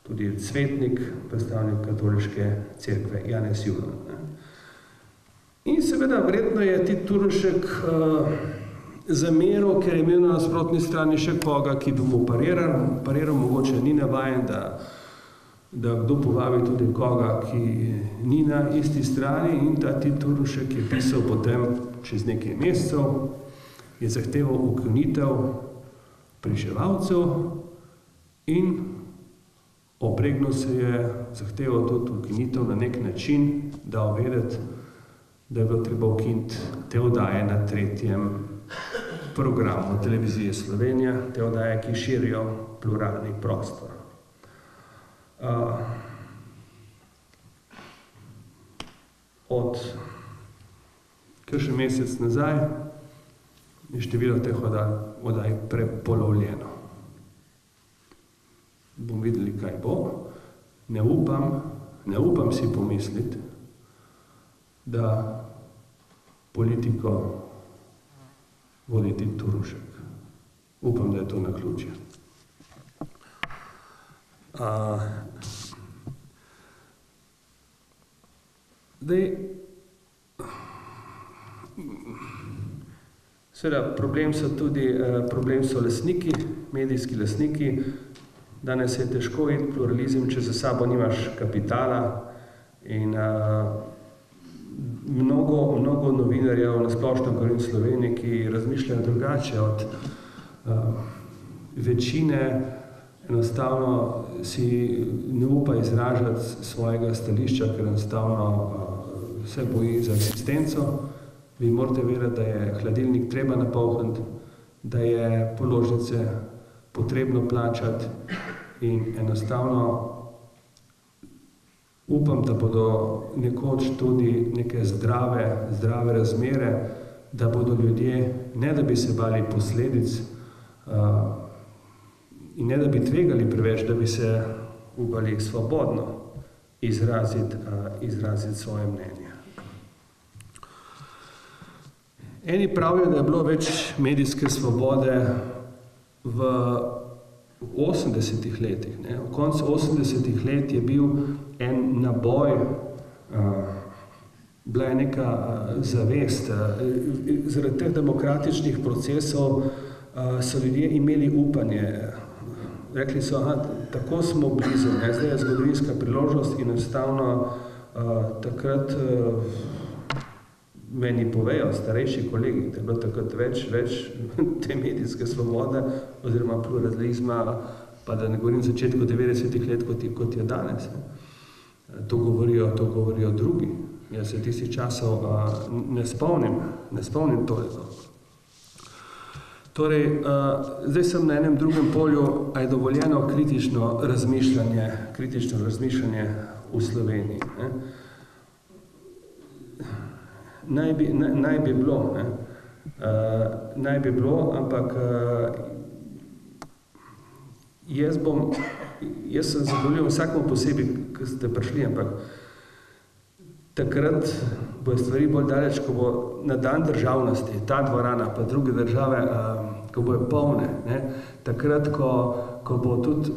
tudi svetnik, predstavnik katoliške cerkve, Janez Juhant. In seveda, verjetno je Tita Turnšek zameril, ker je imel na nasprotni strani še koga, ki bi mu pariral, mogoče ni navajen, da kdo povabi tudi koga, ki ni na isti strani, in ta Tita Turnšek je pisal potem čez nekaj mesecev, je zahteval ukinitev pričevalcev in obregnil se je zahteval tudi ukinitev na nek način, da vedeti, da je bilo treba ukiniti te oddaje na 3. programu televizije Slovenija, te oddaje, ki širijo pluralni prostor. Od kakšen mesec nazaj je število teh oddaj prepolovljeno. Bomo videli, kaj bo. Ne upam si pomisliti, da politiko vodi Tita Turnšek. Upam, da je to naključje. Seveda, problem so lastniki, medijski lastniki. Danes je težko iti pluralizem, če za sabo nimaš kapitala in mnogo novinarjev, na splošno govorim v Sloveniji, ki razmišljajo drugače od večine, enostavno si ne upa izražati svojega stališča, ker enostavno se boji za eksistenco. Vi morate vedeti, da je hladilnik treba napolniti, da je položnice potrebno plačati in enostavno upam, da bodo nekoč tudi neke zdrave razmere, da bodo ljudje, ne da bi se bali posledic in ne da bi tvegali preveč, da bi se upali svobodno izraziti svoje mnenje. Eni pravijo, da je bilo več medijske svobode v 80-ih letih. V koncu 80-ih let je bil en naboj, bila je neka zavest. Zaradi teh demokratičnih procesov so ljudje imeli upanje. Rekli so, tako smo blizu, zdaj je zgodovinska priložnost in enostavno takrat meni povejo starejši kolegi, da je bilo takrat več te medijske svobode oziroma pluralizma, pa da ne govorim v začetku 90-ih let, kot je danes. To govorijo drugi. Jaz se tistih časov ne spomnim toliko. Torej, zdaj sem na enem drugem polju, a je dovoljeno kritično razmišljanje v Sloveniji. Naj bi bilo, ampak jaz sem zadovoljen vsakmu posebej, ki ste prišli, ampak takrat bojo stvari bolj daleč, ko bo na dan državnosti, ta dvorana pa druge države, ko bojo polne, takrat, ko bo tudi,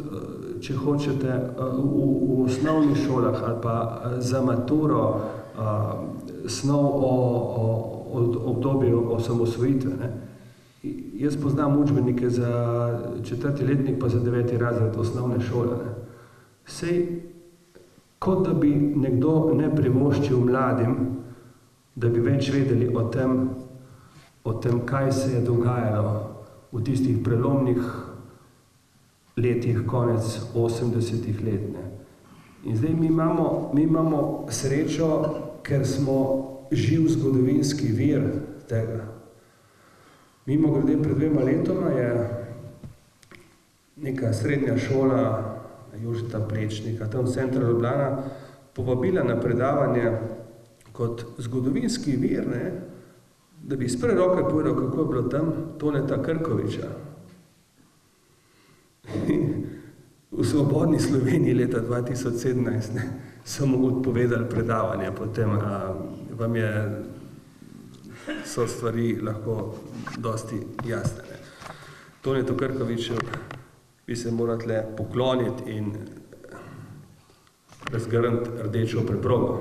če hočete, v osnovnih šolah ali pa za maturo snov o obdobju osamosvojitve. Ne. Jaz poznam učbenike za 4. letnik pa za 9. razred osnovne šole. Ne. Sej, kot da bi nekdo ne privoščil mladim, da bi več vedeli o tem, kaj se je dogajalo v tistih prelomnih letih, konec 80. let. Ne. In zdaj mi imamo srečo, ker smo živ zgodovinski vir tega. Mimogrede, pred 2 letoma je neka srednja šola Jožeta Plečnika, tam v centru Ljubljana, povabila na predavanje kot zgodovinski vir, ne, da bi iz prve roke povedal, kako je bilo tam Toneta Krkoviča. V Svobodni Sloveniji leta 2017 ne, so mu odpovedali predavanje, potem so stvari lahko dosti jasne. Ne. Tonetu Krkoviču bi se morali le pokloniti in razgrniti rdečo preprogo,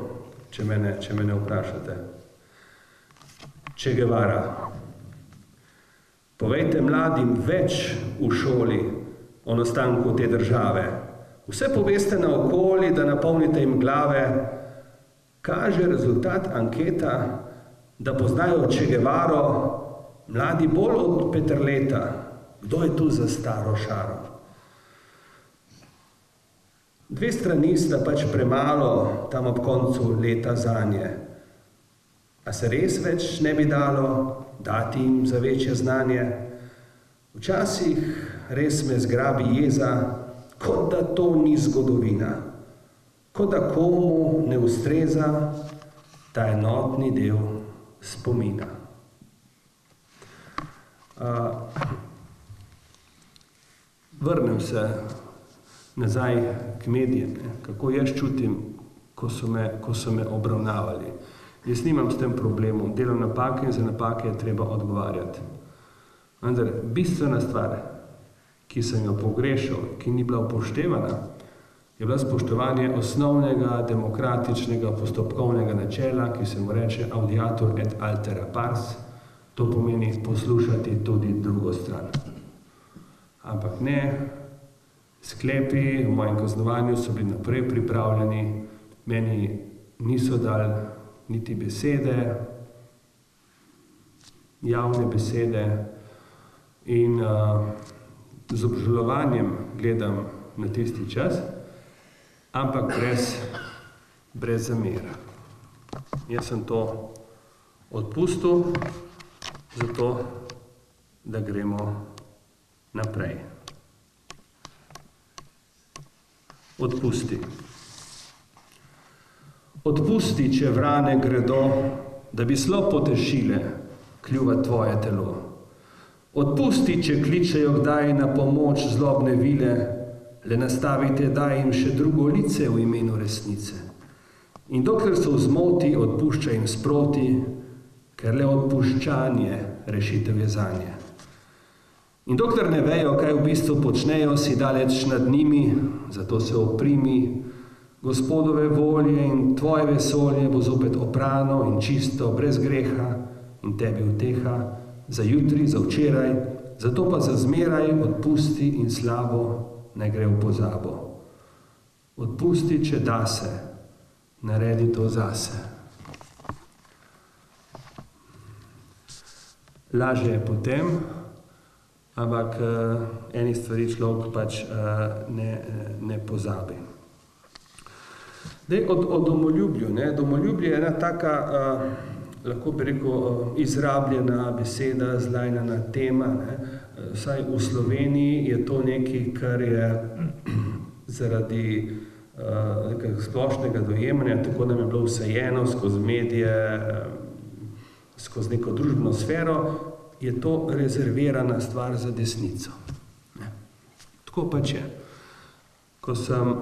če mene vprašate. Che Guevara. Povejte mladim več v šoli o nastanku te države. Vse poveste naokoli, da napolnite jim glave. Kaže rezultat anketa, da poznajo Che Guevaro mladi bolj od Peterleta. Kdo je tu za staro šaro? 2 strani sta pač premalo tam ob koncu leta zanje. A se res več ne bi dalo dati jim za večje znanje? Včasih res me zgrabi jeza, kot da to ni zgodovina, kot da komu ne ustreza ta enotni del spomina. Vrnem se nazaj k medijem, kako jaz čutim, ko so me obravnavali. Jaz nimam s tem problemom, delam napake in za napake je treba odgovarjati. Vendar bistvena stvar, ki sem jo pogrešal, ki ni bila upoštevana, je bila spoštovanje osnovnega demokratičnega postopkovnega načela, ki se mu reče audiatur et altera pars, to pomeni poslušati tudi drugo stran. Ampak ne, sklepi v mojem kaznovanju so bili naprej pripravljeni, meni niso dali niti besede, javne besede in z obžalovanjem gledam na tisti čas, ampak brez zamera. Jaz sem to odpustil, zato da gremo naprej. Odpusti. Odpusti, če vrane gredo, da bi slo potešile kljuva tvoje telo. Odpusti, če kličejo kdaj na pomoč zlobne vile, le nastavite, daj jim še drugo lice v imenu resnice. In dokler so v zmoti, odpušča jim sproti, ker le odpuščanje rešitev je zanje. In dokler ne vejo, kaj v bistvu počnejo, si daleč nad njimi, zato se oprimi, Gospodove volje in tvoje vesolje bo zopet oprano in čisto, brez greha in tebi uteha, za jutri, za včeraj, zato pa za zmeraj odpusti in slabo ne gre v pozabo. Odpusti, če da se, naredi to zase. Laže je potem, ampak eni stvari človek pač ne pozabi. O domoljubju. Domoljubje je ena taka, lahko bi rekel, izrabljena beseda, zlajnana tema. Vsaj v Sloveniji je to nekaj, kar je zaradi splošnega dojemanja, tako nam je bilo vsejeno skozi medije, skozi neko družbeno sfero, je to rezervirana stvar za desnico. Tako pač je. Ko sem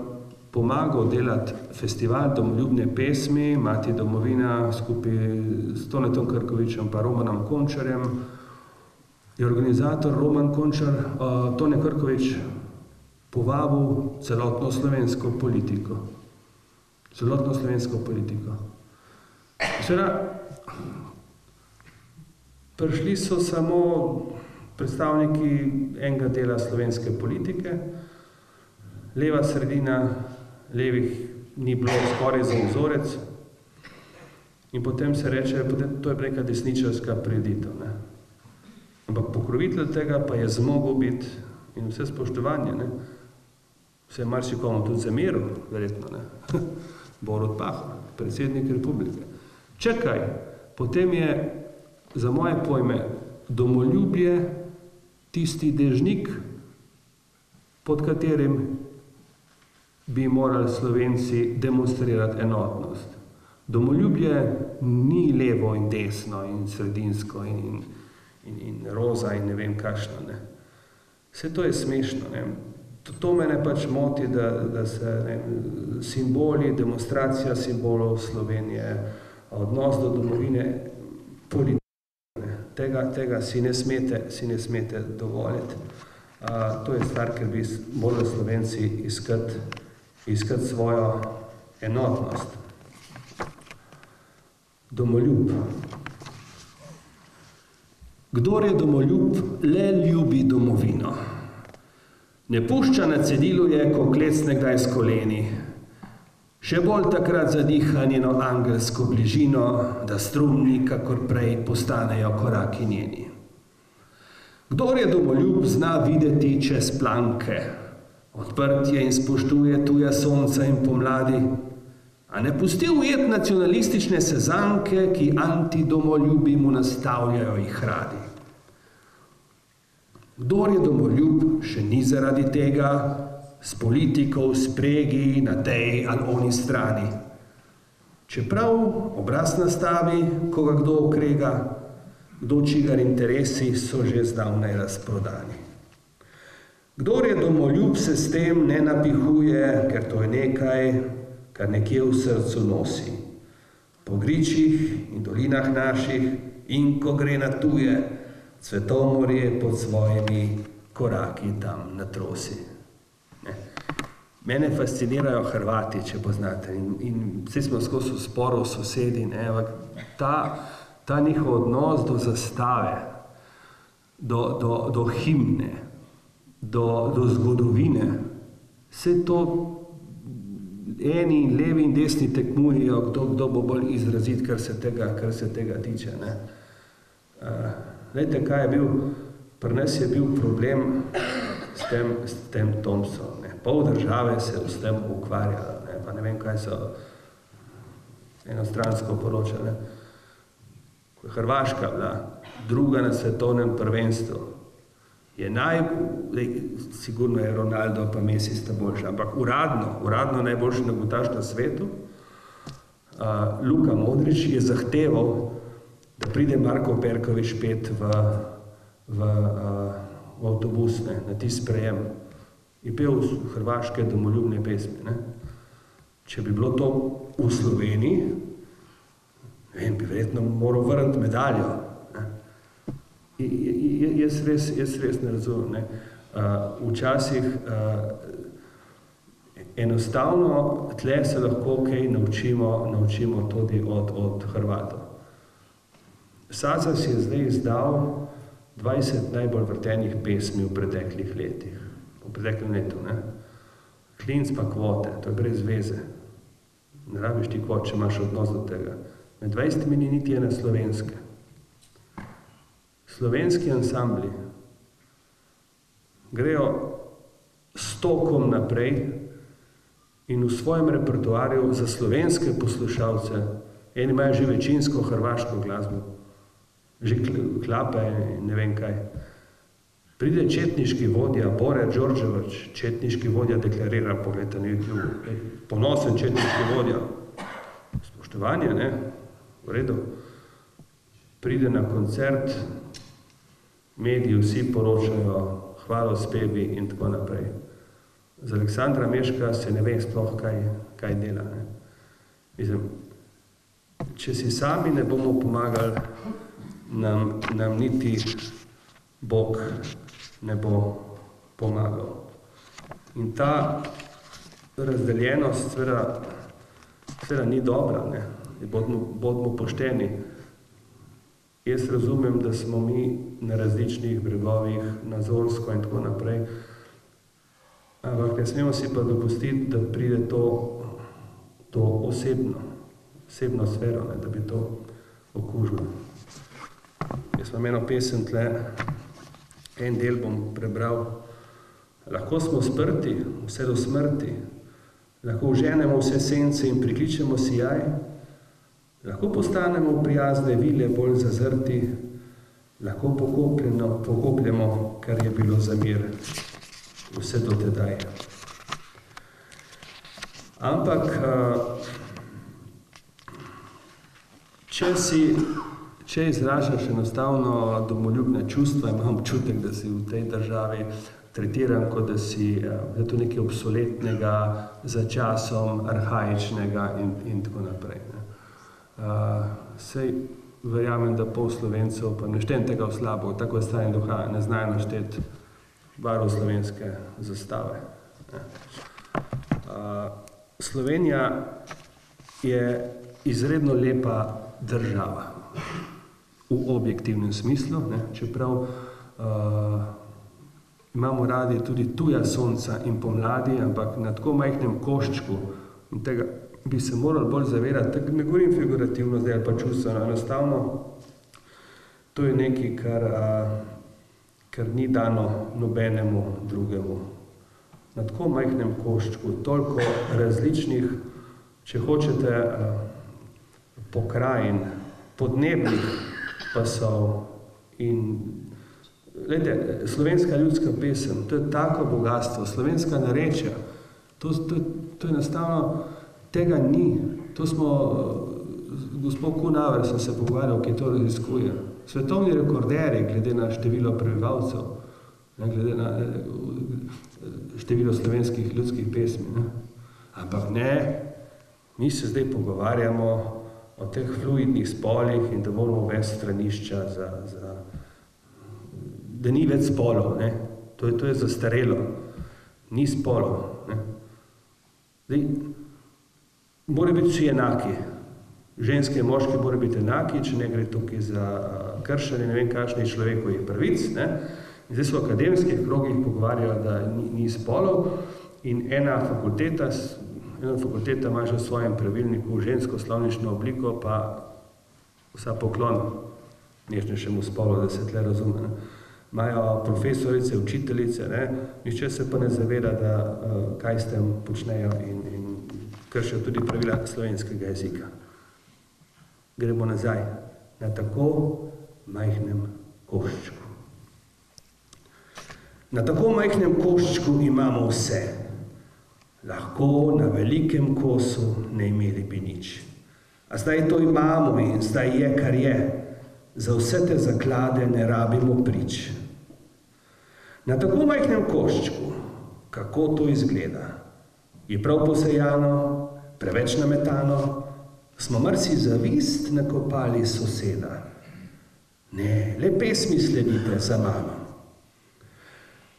pomagal delati festival domoljubne pesmi, Mati domovina, skupaj s Tonetom Krkovičem pa Romanom Končarjem, je organizator Roman Končar, Tone Krkovič, povabil celotno slovensko politiko. Celotno slovensko politiko. Seveda, prišli so samo predstavniki enega dela slovenske politike, leva sredina, levih ni bilo skoraj za vzorec in potem se reče, to je neka desničarska prireditev. Ne. Ampak pokrovitelj tega pa je zmogel biti in vse spoštovanje, ne. Vse marsikomu tudi zameril, verjetno, ne. Borut Pahor, predsednik republike. Čakaj, potem je za moje pojme domoljubje tisti dežnik, pod katerim bi morali Slovenci demonstrirati enotnost. Domoljubje ni levo in desno in sredinsko in roza in ne vem kakšno. Ne. Vse to je smešno. Ne. To mene pač moti, da se simboli, demonstracija simbolov Slovenije, odnos do domovine, tega si ne smete dovoliti. To je stvar, ker bi morali Slovenci iskati svojo enotnost. Domoljub. Kdor je domoljub, le ljubi domovino. Ne pušča na cedilu je, ko klecne kdaj s koleni. Še bolj takrat zadiha njeno angelsko bližino, da strumni, kakor prej, postanejo koraki njeni. Kdor je domoljub, zna videti čez planke, odprtje in spoštuje tuja sonca in pomladi, a ne pusti ujet nacionalistične sezanke, ki antidomoljubi mu nastavljajo jih radi. Kdor je domoljub, še ni zaradi tega s politiko v spregi na tej ali oni strani. Čeprav obraz nastavi, ko ga kdo okrega, kdo čigar interesi so že zdavnaj razprodani. Kdor je domoljub, se s tem ne napihuje, ker to je nekaj, kar nekje v srcu nosi. Po gričih in dolinah naših in ko gre na tuje, Cvetomorje pod svojimi koraki tam natrosi. Mene fascinirajo Hrvati, če poznate, in vsi smo skozi sporov sosedi, ta njihov odnos do zastave, do himne, do zgodovine, vse to eni in levi in desni tekmujejo, kdo bo bolj izrazit, kar se tega tiče. Glejte, kaj je bil, pri nas je bil problem s tem Thompsonom. Pol države se s tem ukvarjalo, pa ne vem, kaj so enostransko poročali. Ko je Hrvaška bila druga na svetovnem prvenstvu, je sigurno je Ronaldo pa Messi sta boljša, ampak uradno najboljši nogometaš na svetu, Luka Modrić je zahteval, da pride Marko Perković pet v avtobus, na tisti sprejem. Je pel hrvaške domoljubne pesmi. Če bi bilo to v Sloveniji, bi verjetno moral vrniti medaljo. Jaz res ne razumem. Včasih enostavno tle se lahko kaj naučimo tudi od Hrvatov. Sazas je zdaj izdal 20 najbolj vrtenih pesmi v preteklih letih. V preteklem letu. Klinc pa kvote, to je brez veze. Ne rabiš ti kvot, če imaš odnos do tega. Med 20 ni niti ena slovenske. Slovenski ansambli grejo stokom naprej in v svojem repertoarju za slovenske poslušalce, eni imajo že večinsko hrvaško glasbo, že klape in ne vem kaj. Pride četniški vodja, Bore Đorđević, četniški vodja deklarira, pogledajte na YouTube, ponosen četniški vodja. Spoštovanje, ne? V redu. Pride na koncert, mediji vsi poročajo, hvalospevi in tako naprej. Z Aleksandra Meška se ne ve sploh, kaj dela. Mislim, če si sami ne bomo pomagali, nam niti Bog ne bo pomagal. In ta razdeljenost seveda ni dobra, ne. Bodimo pošteni. Jaz razumem, da smo mi na različnih bregovih, na Zorsko in tako naprej, ampak ne smemo si pa dopustiti, da pride to osebno sfero, ne, da bi to okužilo. Jaz imam eno pesem tle, en del bom prebral. Lahko smo sprti, vse do smrti, lahko uženemo vse sence in prikličemo sijaj, lahko postanemo prijazne vile bolj zazrti, lahko pokopljemo, kar je bilo za mir, vse do tedaj. Ampak, če izražaš enostavno domoljubne čustva, imam občutek, da si v tej državi tretiran, kot da si da to nekaj obsoletnega, za časom, arhaičnega in tako naprej. Sej verjamem, da pol Slovencev, pa ne štejem tega v slabo, tako stanje duha, ne znajo našteti barv slovenske zastave. Slovenija je izredno lepa država v objektivnem smislu, ne? Čeprav imamo radi tudi tuja sonca in pomladi, ampak na tako majhnem koščku, in tega bi se morali bolj zavedati, tako ne govorim figurativno zdaj ali pa čustveno, enostavno to je nekaj, kar ni dano nobenemu drugemu. Na tako majhnem koščku, toliko različnih, če hočete, pokrajin, podnebnih pasov in glejte, slovenska ljudska pesem, to je tako bogatstvo, slovenska narečja, to enostavno tega ni. To smo, gospod Kunaver sem se pogovarjal, ki to raziskuje. Svetovni rekorderi glede na število prebivalcev, glede na število slovenskih ljudskih pesmi. Ne? Ampak ne, mi se zdaj pogovarjamo o teh fluidnih spolih in da moramo uvesti stranišča da ni več spolov, ne? To je zastarelo. Ni spolov. Ne? Zdaj, mora biti vsi enaki. Ženske in moški mora biti enaki, če ne gre tukaj za kršenje ne vem kakšnih človekovih pravic. Ne? In zdaj so v akademskih krogih pogovarjajo, da ni spolov in ena fakulteta ima že v svojem pravilniku žensko slovnično obliko, pa vsa poklon nežnejšemu spolu, da se tle razume. Ne? Imajo profesorice, učiteljice, ne? Nihče se pa ne zaveda, da kaj s tem počnejo in kršijo tudi pravila slovenskega jezika. Gremo nazaj na tako majhnem koščku. Na tako majhnem koščku imamo vse. Lahko na velikem kosu ne imeli bi nič. A zdaj to imamo in zdaj je, kar je. Za vse te zaklade ne rabimo prič. Na tako majhnem koščku, kako to izgleda, je prav posejano, preveč nametano, smo marsi zavist nakopali soseda. Ne, le pesmi sledite za mano.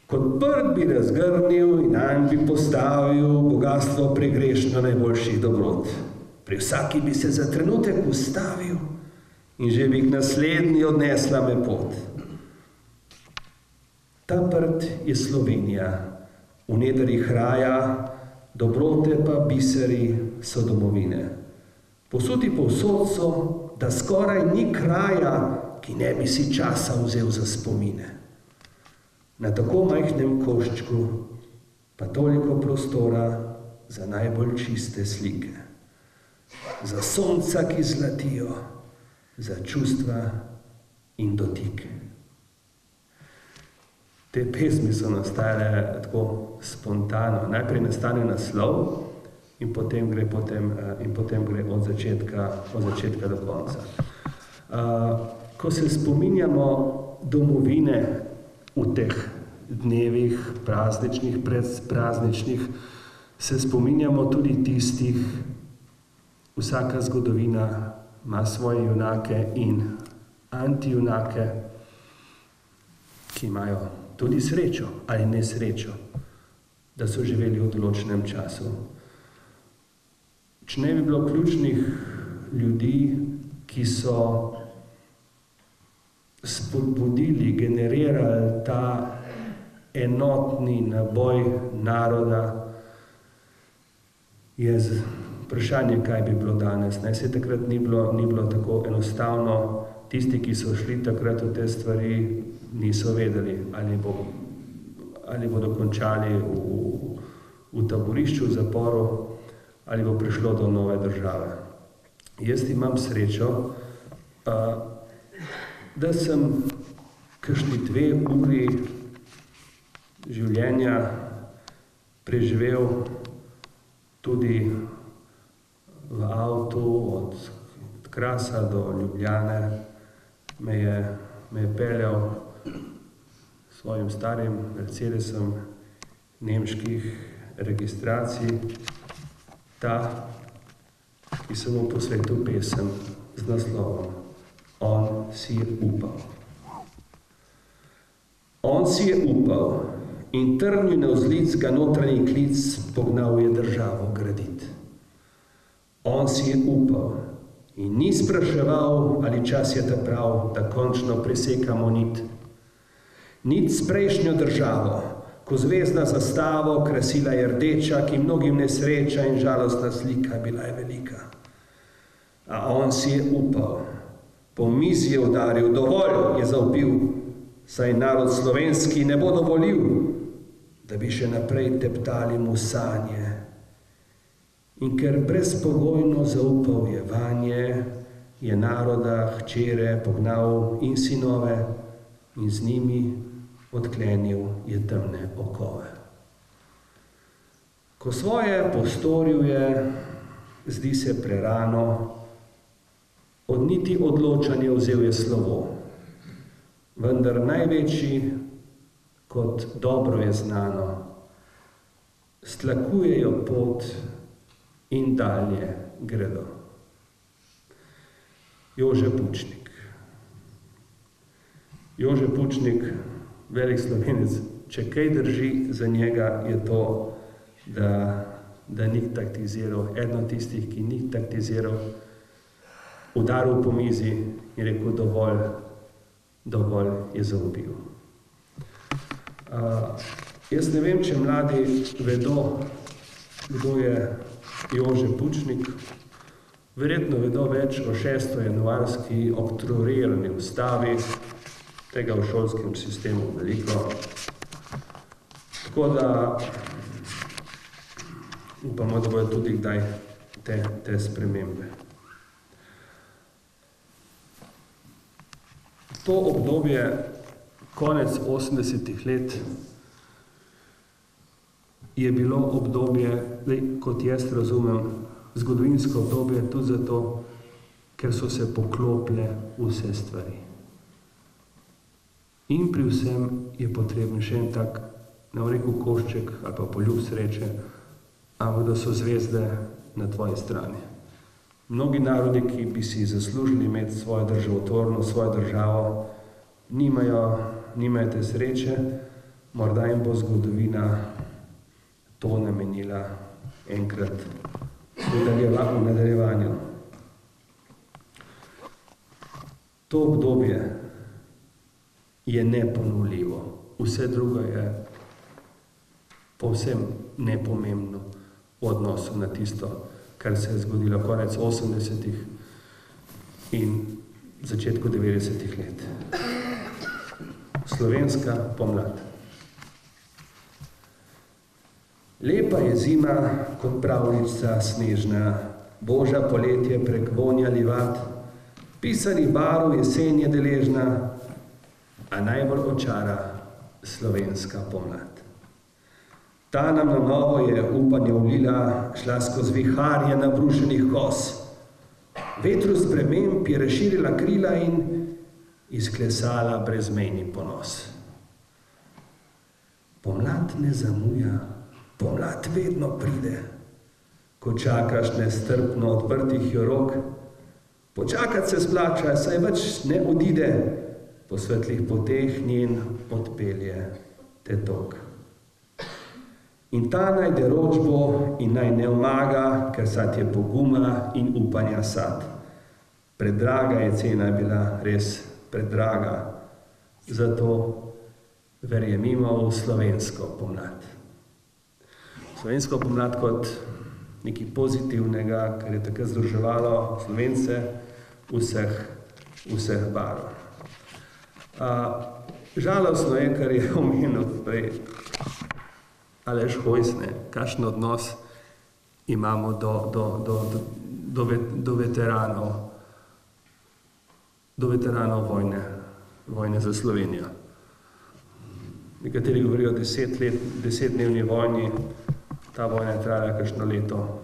Kot prt bi razgrnil in nanj bi postavil bogatstvo pregrešno najboljših dobrot. Pri vsaki bi se za trenutek ustavil in že bi k naslednji odnesla me pot. Ta prt je Slovenija, v nedarih raja, dobrote pa biseri so domovine. Posudi povsod so, da skoraj ni kraja, ki ne bi si časa vzel za spomine. Na tako majhnem koščku pa toliko prostora za najbolj čiste slike. Za sonca, ki zlatijo, za čustva in dotike. Te pesmi so nastajale tako spontano. Najprej nastane naslov in potem gre od začetka do konca. Ko se spominjamo domovine v teh dnevih prazničnih, predprazničnih, se spominjamo tudi tistih, vsaka zgodovina ima svoje junake in antijunake, ki imajo tudi srečo ali nesrečo, da so živeli v določenem času. Če ne bi bilo ključnih ljudi, ki so spodbudili, generirali ta enotni naboj naroda, je vprašanje, kaj bi bilo danes. Se takrat ni bilo tako enostavno. Tisti, ki so šli takrat v te stvari, niso vedeli, ali bodo končali v taborišču, v zaporu, ali bo prišlo do nove države. Jaz imam srečo, da sem kakšni 2 uri življenja preživel tudi v avtu od Krasa do Ljubljane. Me je peljal s svojim starim Mercedesom nemških registracij, ta, ki sem mu posvetil pesem z naslovom On si je upal. On si je upal in trnil navzlic ga notranji klic pognal je državo gradit. On si je upal in ni spraševal, ali čas je ta prav, da končno presekamo nit. Nit s prejšnjo državo, ko zvezdna zastavo krasila je rdeča, ki mnogim nesreča in žalostna slika bila je velika. A on si je upal, po mizi je udaril, dovolj je zavpil, saj narod slovenski ne bo dovolil, da bi še naprej teptali mu sanje. In ker brezpogojno zaupal je vanje, je naroda hčere pognal in sinove in z njimi odklenil je temne okove. Ko svoje postoril je, zdi se prerano, od niti odločanja vzel je slovo, vendar največji, kot dobro je znano, stlakujejo pot in dalje gredo. Jože Pučnik. Jože Pučnik, velik Slovenec, če kaj drži za njega, je to, da ni taktiziral. Eden od tistih, ki ni taktiziral, udaril po mizi in rekel, dovolj je zavpil. Jaz ne vem, če mladi vedo, kdo je Jože Pučnik. Verjetno vedo več o 6. januarski oktroirani ustavi, tega v šolskem sistemu veliko. Tako da upamo, da bodo tudi kdaj te spremembe. To obdobje, konec 80. let, je bilo obdobje, kot jaz razumem, zgodovinsko obdobje tudi zato, ker so se poklopile vse stvari. In pri vsem je potreben še en tak, ne bom rekel košček ali pa poljub sreče, ampak da so zvezde na tvoji strani. Mnogi narodi, ki bi si zaslužili imeti svojo državotvornost, svojo državo, nimajo te sreče, morda jim bo zgodovina to namenila enkrat v nadaljevanju. To obdobje je neponovljivo, vse drugo je povsem nepomembno v odnosu na tisto, kar se je zgodilo konec 80. in začetku 90. let. Slovenska pomlad. Lepa je zima, kot pravljica snežna, božja poletje prek vonja livat, pisanih barv jesen je deležna, a najbolj očara slovenska pomlad. Ta nam na novo je upanje vlila, šla skozi viharje nabrušenih kos. Vetru sprememb je razširila krila in izklesala brezmejni ponos. Pomlad ne zamuja, pomlad vedno pride. Ko čakaš nestrpno odprtih rok, počakat se splača, saj več ne odide, po svetlih poteh njen odpelje te tok. In ta najde ročbo in naj ne omaga, ker sad je poguma in upanja sad. Predraga je cena bila, res predraga. Zato verjemimo v slovensko pomlad. Slovensko pomlad kot nekaj pozitivnega, kar je takrat združevalo Slovence vseh barv. Žalostno je, kar je omenil prej Aleš Hojs, kakšen odnos imamo do veteranov vojne za Slovenijo. Nekateri govorijo o 10-dnevni vojni, ta vojna je trajala kakšno leto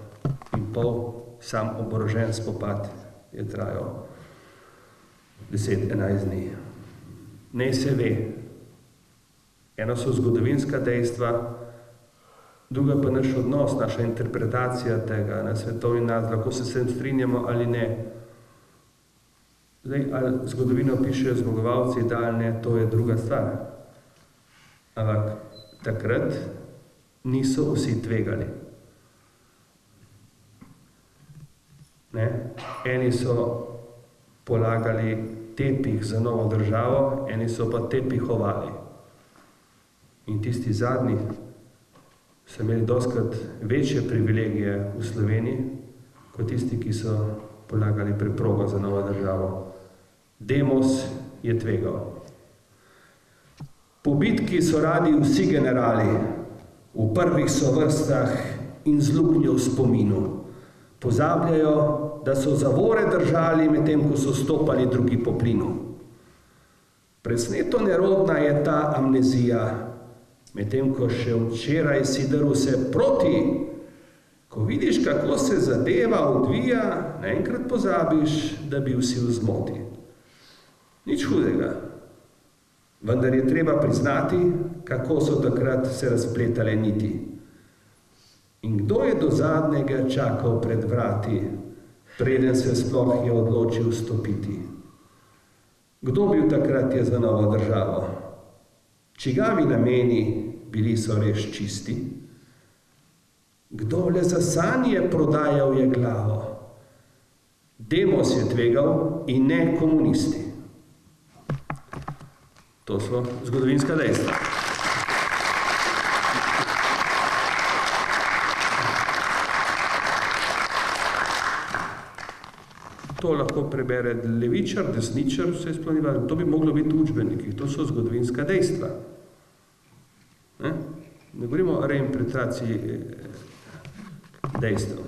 in pol, sam oborožen spopad je trajal 10-11 dni. Naj se ve, eno so zgodovinska dejstva, druga pa naš odnos, naša interpretacija tega na svetovni nadzor, lahko se s tem strinjamo ali ne. Zdaj, ali zgodovino pišejo zmagovalci, da ali ne, to je druga stvar. Ampak takrat niso vsi tvegali. Eni so polagali tepih za novo državo, eni so pa tepihovali. In tisti zadnji so imeli dostikrat večje privilegije v Sloveniji, kot tisti, ki so polagali preprogo za novo državo. Demos je tvegal. Po bitki so radi vsi generali, v prvih so vrstah in z luknjo v spominu. Pozabljajo, da so zavore držali, medtem ko so stopali drugi po plinu. Presneto nerodna je ta amnezija, medtem ko še včeraj si drl se proti. Ko vidiš, kako se zadeva odvija, naenkrat pozabiš, da bil si v zmoti. Nič hudega. Vendar je treba priznati, kako so takrat se razpletale niti. In kdo je do zadnjega čakal pred vrati, preden se sploh je odločil stopiti? Kdo bil takrat je za novo državo? Čigavi nameni bili so res čisti? Kdo le za sanje prodajal je glavo? Demos je tvegal in ne komunisti. To so zgodovinska dejstva. To lahko prebere levičar, desničar, vse splaniva. To bi moglo biti v učbenikih. To so zgodovinska dejstva. Ne govorimo o reinterpretaciji dejstev.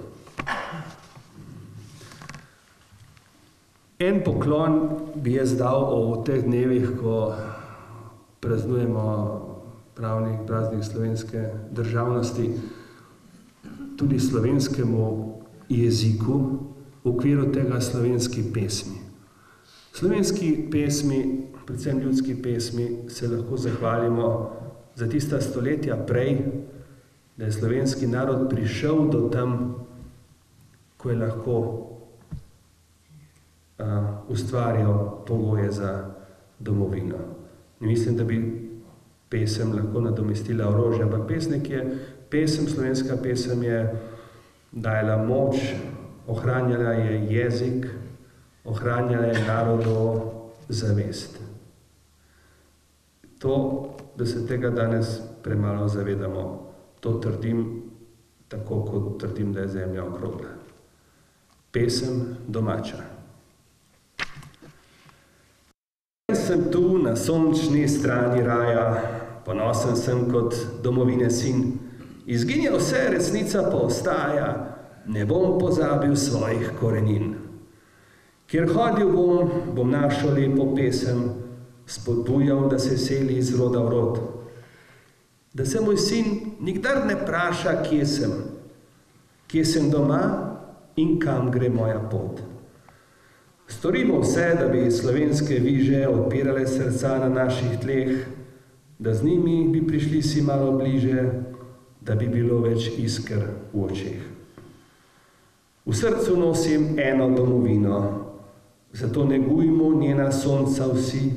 En poklon bi jaz dal v teh dnevih, ko praznujemo praznik slovenske državnosti, tudi slovenskemu jeziku, v okviru tega slovenski pesmi. Slovenski pesmi, predvsem ljudski pesmi, se lahko zahvalimo za tista stoletja prej, da je slovenski narod prišel do tam, ko je lahko ustvarjal pogoje za domovino. Ne mislim, da bi pesem lahko nadomestila orožje, ampak slovenska pesem je dajala moč, ohranjala je jezik, ohranjala je narodovo zavest. To, da se tega danes premalo zavedamo, to trdim tako, kot trdim, da je zemlja okrogla. Pesem domača. Sem tu na sončni strani raja, ponosen sem kot domovine sin. Izginja vse, resnica pa ostaja, ne bom pozabil svojih korenin. Kjer hodil bom našel lepo pesem, spodbujal, da se seli iz roda v rod. Da se moj sin nikdar ne vpraša, kje sem doma in kam gre moja pot. Storimo vse, da bi slovenske viže odpirale srca na naših tleh, da z njimi bi prišli si malo bliže, da bi bilo več isker v očeh. V srcu nosim eno domovino, zato negujmo njena sonca vsi.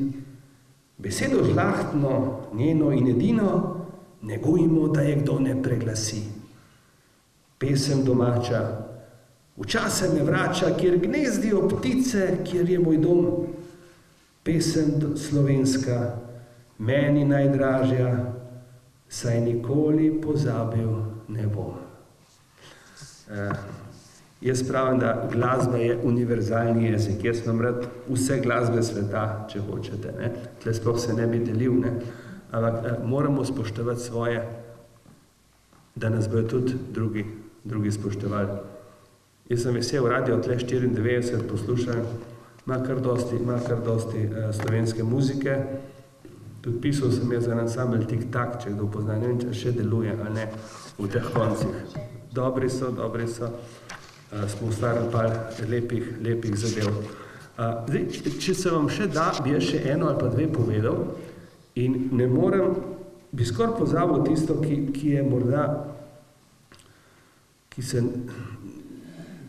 Besedo žlahtno, njeno in edino, negujmo, da je kdo ne preglasi. Pesem domača, včasih me vrača, kjer gnezdijo ptice, kjer je moj dom. Pesem slovenska, meni najdražja, saj nikoli pozabil ne bom. Jaz pravim, da glasba je univerzalni jezik. Jaz imam rad vse glasbe sveta, če hočete. Ne? Tle sploh se ne bi delil, ne? Ampak moramo spoštovati svoje, da nas bodo tudi drugi spoštovali. Jaz sem vesel, radio tle 94 poslušam, ima kar dosti slovenske muzike. Tudi pisal sem jaz za ansambel Tik Tak, če kdo pozna, ne vem, če še deluje, ali ne, v teh koncih. Dobri so. Smo ustvarili par lepih zadev. Zdaj, če se vam še da, bi jaz še eno ali pa dve povedal in ne morem, bi skoraj pozabil tisto, ki je morda, ki se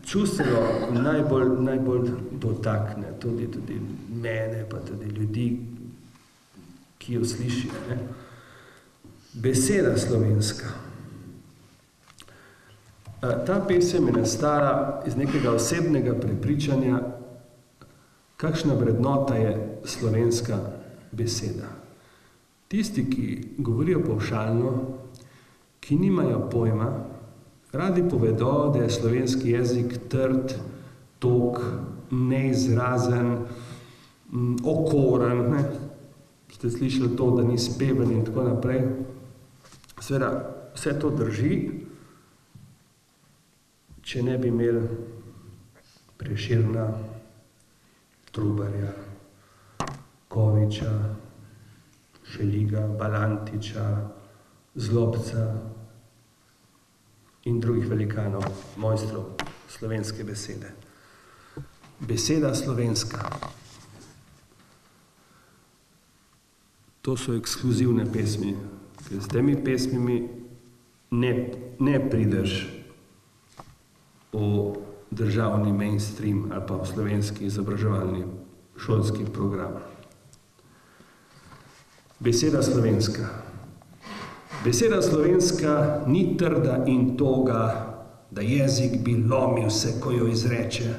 čustveno najbolj dotakne, tudi mene, pa tudi ljudi, ki jo sliši. Ne? Beseda slovenska. Ta pesem je nastala iz nekega osebnega prepričanja, kakšna vrednota je slovenska beseda. Tisti, ki govorijo pavšalno, ki nimajo pojma, radi povedo, da je slovenski jezik trd, tog, neizrazen, okoren. Ne? Ste slišali to, da ni speven in tako naprej. Seveda, vse to drži, če ne bi imeli Prešerna, Trubarja, Koviča, Šeliga, Balantiča, Zlobca in drugih velikanov, mojstrov slovenske besede. Beseda slovenska. To so ekskluzivne pesmi, ker s temi pesmimi ne prideš v državni mainstream ali pa v slovenski izobraževalni šolski program. Beseda slovenska. Beseda slovenska ni trda in toga, da jezik bi lomil se, ko jo izreče.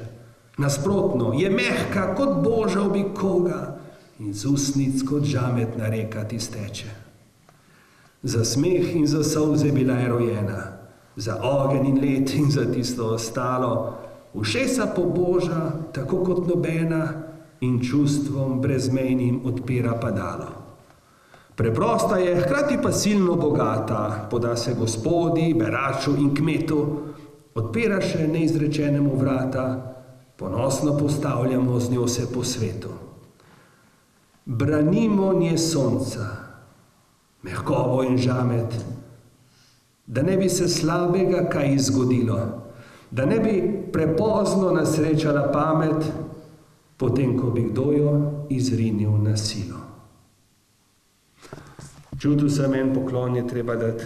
Nasprotno, je mehka kot božal bi koga in z ustnic kot žametna reka ti steče. Za smeh in za solze bila je rojena, za ogenj in led in za tisto ostalo, ušesa poboža, tako kot nobena, in čustvom brezmejnim odpira padalo. Preprosta je, hkrati pa silno bogata, poda se gospodi, beraču in kmetu, odpira še neizrečenemu vrata, ponosno postavljamo z njo se po svetu. Branimo nje sonca, mehkobo in žamet, da ne bi se slabega kaj izgodilo, da ne bi prepozno nasrečala pamet, potem ko bi kdo jo izrinil na silo. Čutil sem en poklon, je treba dati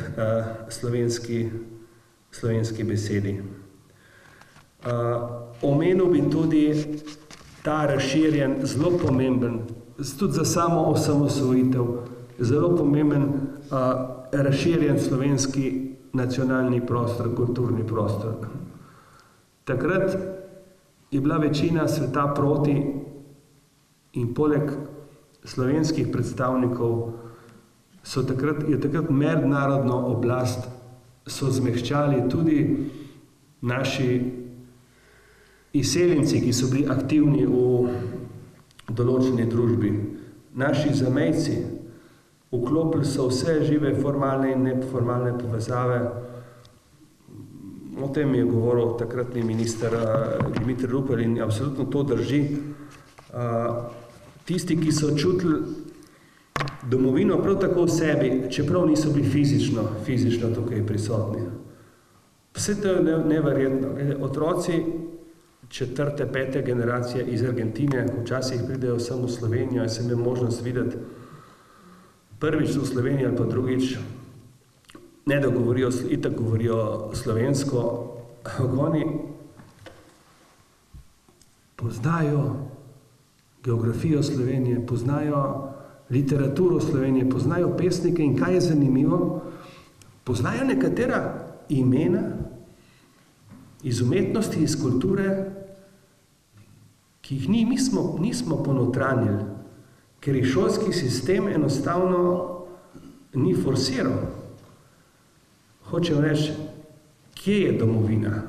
slovenski besedi. Omenil bi tudi ta razširjen, zelo pomemben, tudi za samo osamosvojitev, zelo pomemben razširjen slovenski nacionalni prostor, kulturni prostor. Takrat je bila večina sveta proti in poleg slovenskih predstavnikov je takrat mednarodno oblast so zmehčali tudi naši izseljenci, ki so bili aktivni v določeni družbi. Naši zamejci, vklopili so vse žive formalne in neformalne povezave. O tem je govoril takratni minister Dimitrij Rupel in absolutno to drži. Tisti, ki so čutili domovino prav tako v sebi, čeprav niso bili fizično tukaj prisotni. Vse to je neverjetno. Otroci 4., 5. generacije iz Argentine včasih pridejo samo v Slovenijo in sem imel možnost videti prvič v Sloveniji ali pa drugič, ne da itak govorijo slovensko, oni poznajo geografijo Slovenije, poznajo literaturo Slovenije, poznajo pesnike in kaj je zanimivo, poznajo nekatera imena iz umetnosti, iz kulture, ki jih nismo ponotranjili, ker jih šolski sistem enostavno ni forsiral. Hočem reči, kje je domovina?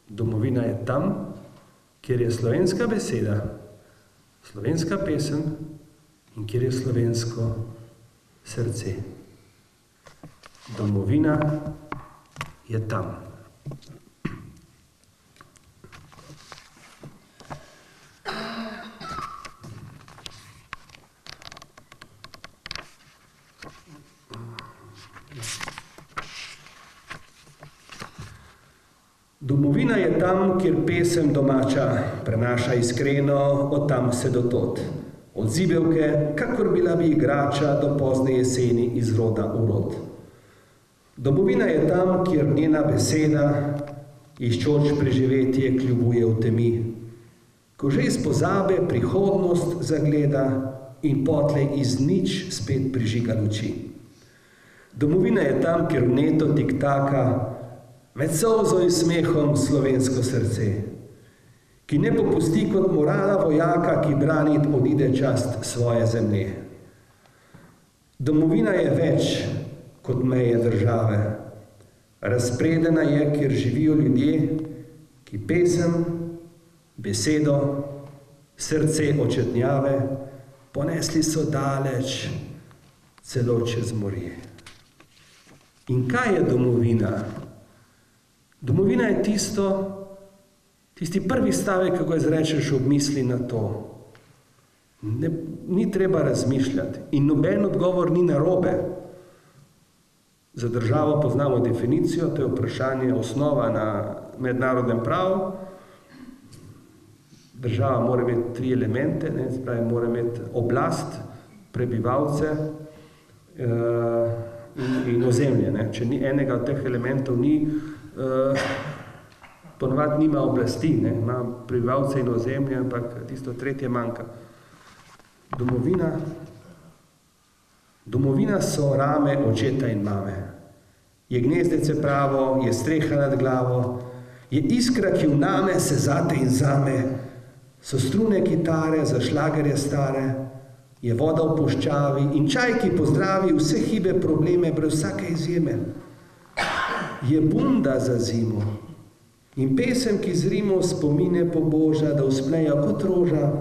Domovina je tam, kjer je slovenska beseda, slovenska pesem in kjer je slovensko srce. Domovina je tam. Domovina je tam, kjer pesem domača prenaša iskreno od tam vse do tod. Od zibelke, kakor bila bi igrača do pozne jeseni iz roda v rod. Domovina je tam, kjer njena beseda iščoč preživetje kljubuje v temi. Ko že iz pozabe prihodnost zagleda in potlej iz nič spet prižiga luči. Domovina je tam, kjer vneto tiktaka med solzo in smehom slovensko srce, ki ne popusti kot morala vojaka, ki branit odide čast svoje zemlje. Domovina je več kot meje države. Razpredena je, kjer živijo ljudje, ki pesem, besedo, srce očetnjave ponesli so daleč, celo čez morje. In kaj je domovina? Domovina je tisti prvi stavek, ko ga izrečeš ob misli na to. Ni treba razmišljati in noben odgovor ni narobe. Za državo poznamo definicijo, to je vprašanje osnova na mednarodnem pravu. Država mora imeti 3 elemente, spravi, mora imeti oblast, prebivalce in ozemlje. Če ni enega od teh elementov ni, ponovadi nima oblasti, ima prebivalce in ozemlje, ampak tisto tretje manjka. Domovina so rame očeta in mame. Je gnezdece pravo, je streha nad glavo, je iskra, ki vname se zate in zame, so strune kitare za šlagerje stare, je voda v puščavi in čaj, ki pozdravi vse hibe probleme brez vsake izjeme. Je bunda za zimo in pesem, ki z Rimov spomine poboža, da usplejo kot roža,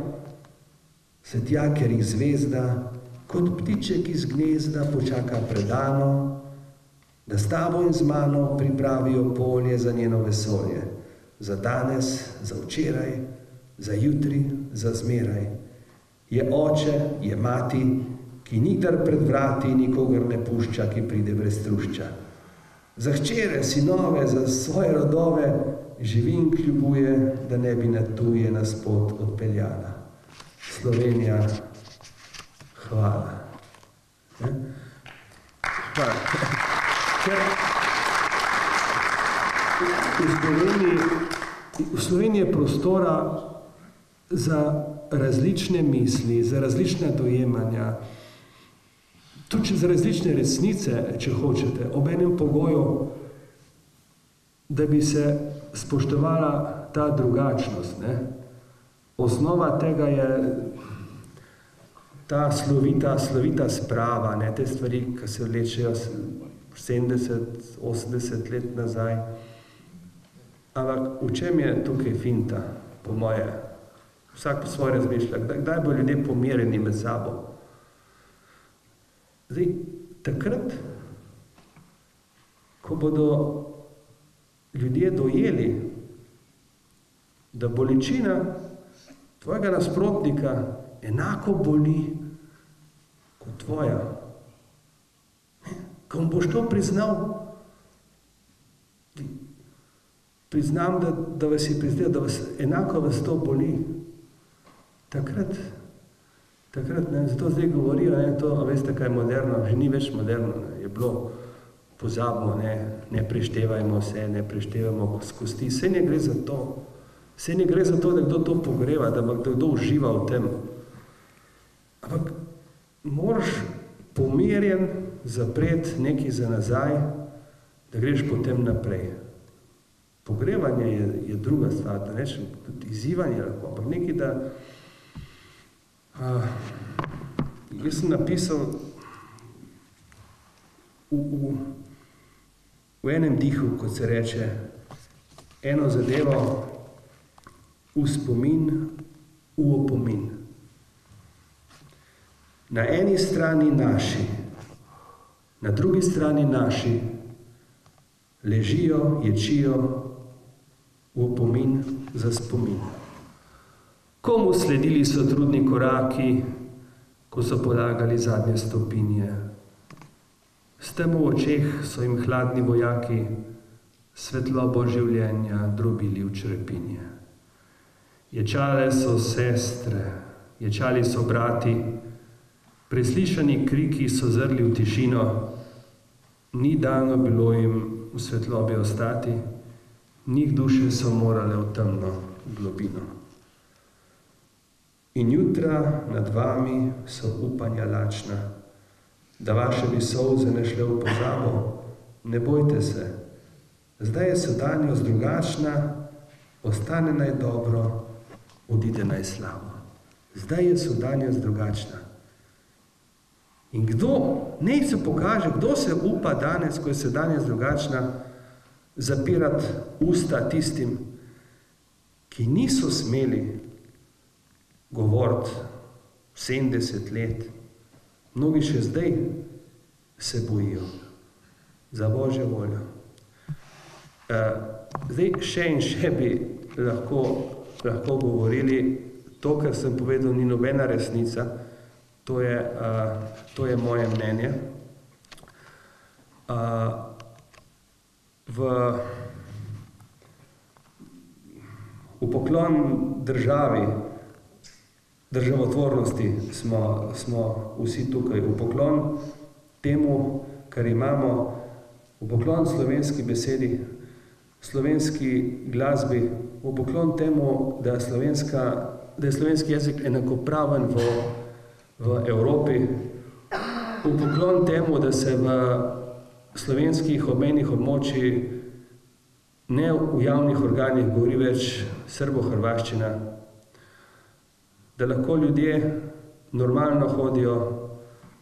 se tja, ker jih zvezda, kot ptiček iz gnezda počaka predano, da s tabo in z mano pripravijo polje za njeno vesolje, za danes, za včeraj, za jutri, za zmeraj. Je oče, je mati, ki nikdar pred vrati nikogar ne pušča, ki pride brez trušča. Za hčere, sinove, za svoje rodove živi in kljubuje, da ne bi na tuje nas pot odpeljala. Slovenija, hvala. Hvala. V Sloveniji je prostora za različne misli, za različna dojemanja, tudi za različne resnice, če hočete, ob enem pogoju, da bi se spoštovala ta drugačnost. Osnova tega je ta slovita sprava, te stvari, ki se vlečejo 70, 80 let nazaj. Ampak v čem je tukaj finta, po moje? Vsak po svoje razmišlja, kdaj bo ljudje pomirjeni med sabo? Zdaj, takrat, ko bodo ljudje dojeli, da bolečina tvojega nasprotnika enako boli kot tvoja. Ko mu boš to priznal, priznam, da vas je priznal, da vas enako vas to boli, takrat, zato zdaj govorijo, to, veste, kaj je moderno, že ni več moderno, je bilo, pozabimo, ne preštevajmo se, ne preštevajmo kosti, saj ne gre za to. Saj ne gre za to, da kdo to pogreva, da kdo uživa v tem. Ampak moraš pomirjen zapreti nekaj za nazaj, da greš potem naprej. Pogrevanje je druga stvar, da rečem, tudi izzivanje lahko, ampak nekaj, da Jaz sem napisal v enem dihu, kot se reče, eno zadevo v spomin, v opomin. Na eni strani naši, na drugi strani naši, ležijo, ječijo v opomin za spomin. Komu sledili so trudni koraki, ko so polagali zadnje stopinje. S tem v očeh so jim hladni vojaki svetlobo življenja drobili v črepinje. Ječale so sestre, ječali so brati, preslišani kriki so zrli v tišino, ni dano bilo jim v svetlobi ostati, njih duše so morale v temno globino. In jutra nad vami so upanja lačna, da vaše bi solze ne šle v pozabo, ne bojte se, zdaj je sedanjost drugačna, ostane naj dobro, odide naj slabo. Zdaj je sedanjost drugačna. In kdo, naj se pokaže, kdo se upa danes, ko je sedanjost drugačna, zapirati usta tistim, ki niso smeli govoriti 70 let, mnogi še zdaj se bojijo za Božjo voljo. Zdaj še in še bi lahko govorili, to, kar sem povedal, ni nobena resnica, to je moje mnenje. V poklon državi, državotvornosti smo vsi tukaj, v poklon temu, kar imamo, v poklon slovenski besedi, slovenski glasbi, v poklon temu, da je slovenski jezik enakopraven v Evropi, v poklon temu, da se v slovenskih obmejnih območjih ne v javnih organih govori več srbo-hrvaščina, da lahko ljudje normalno hodijo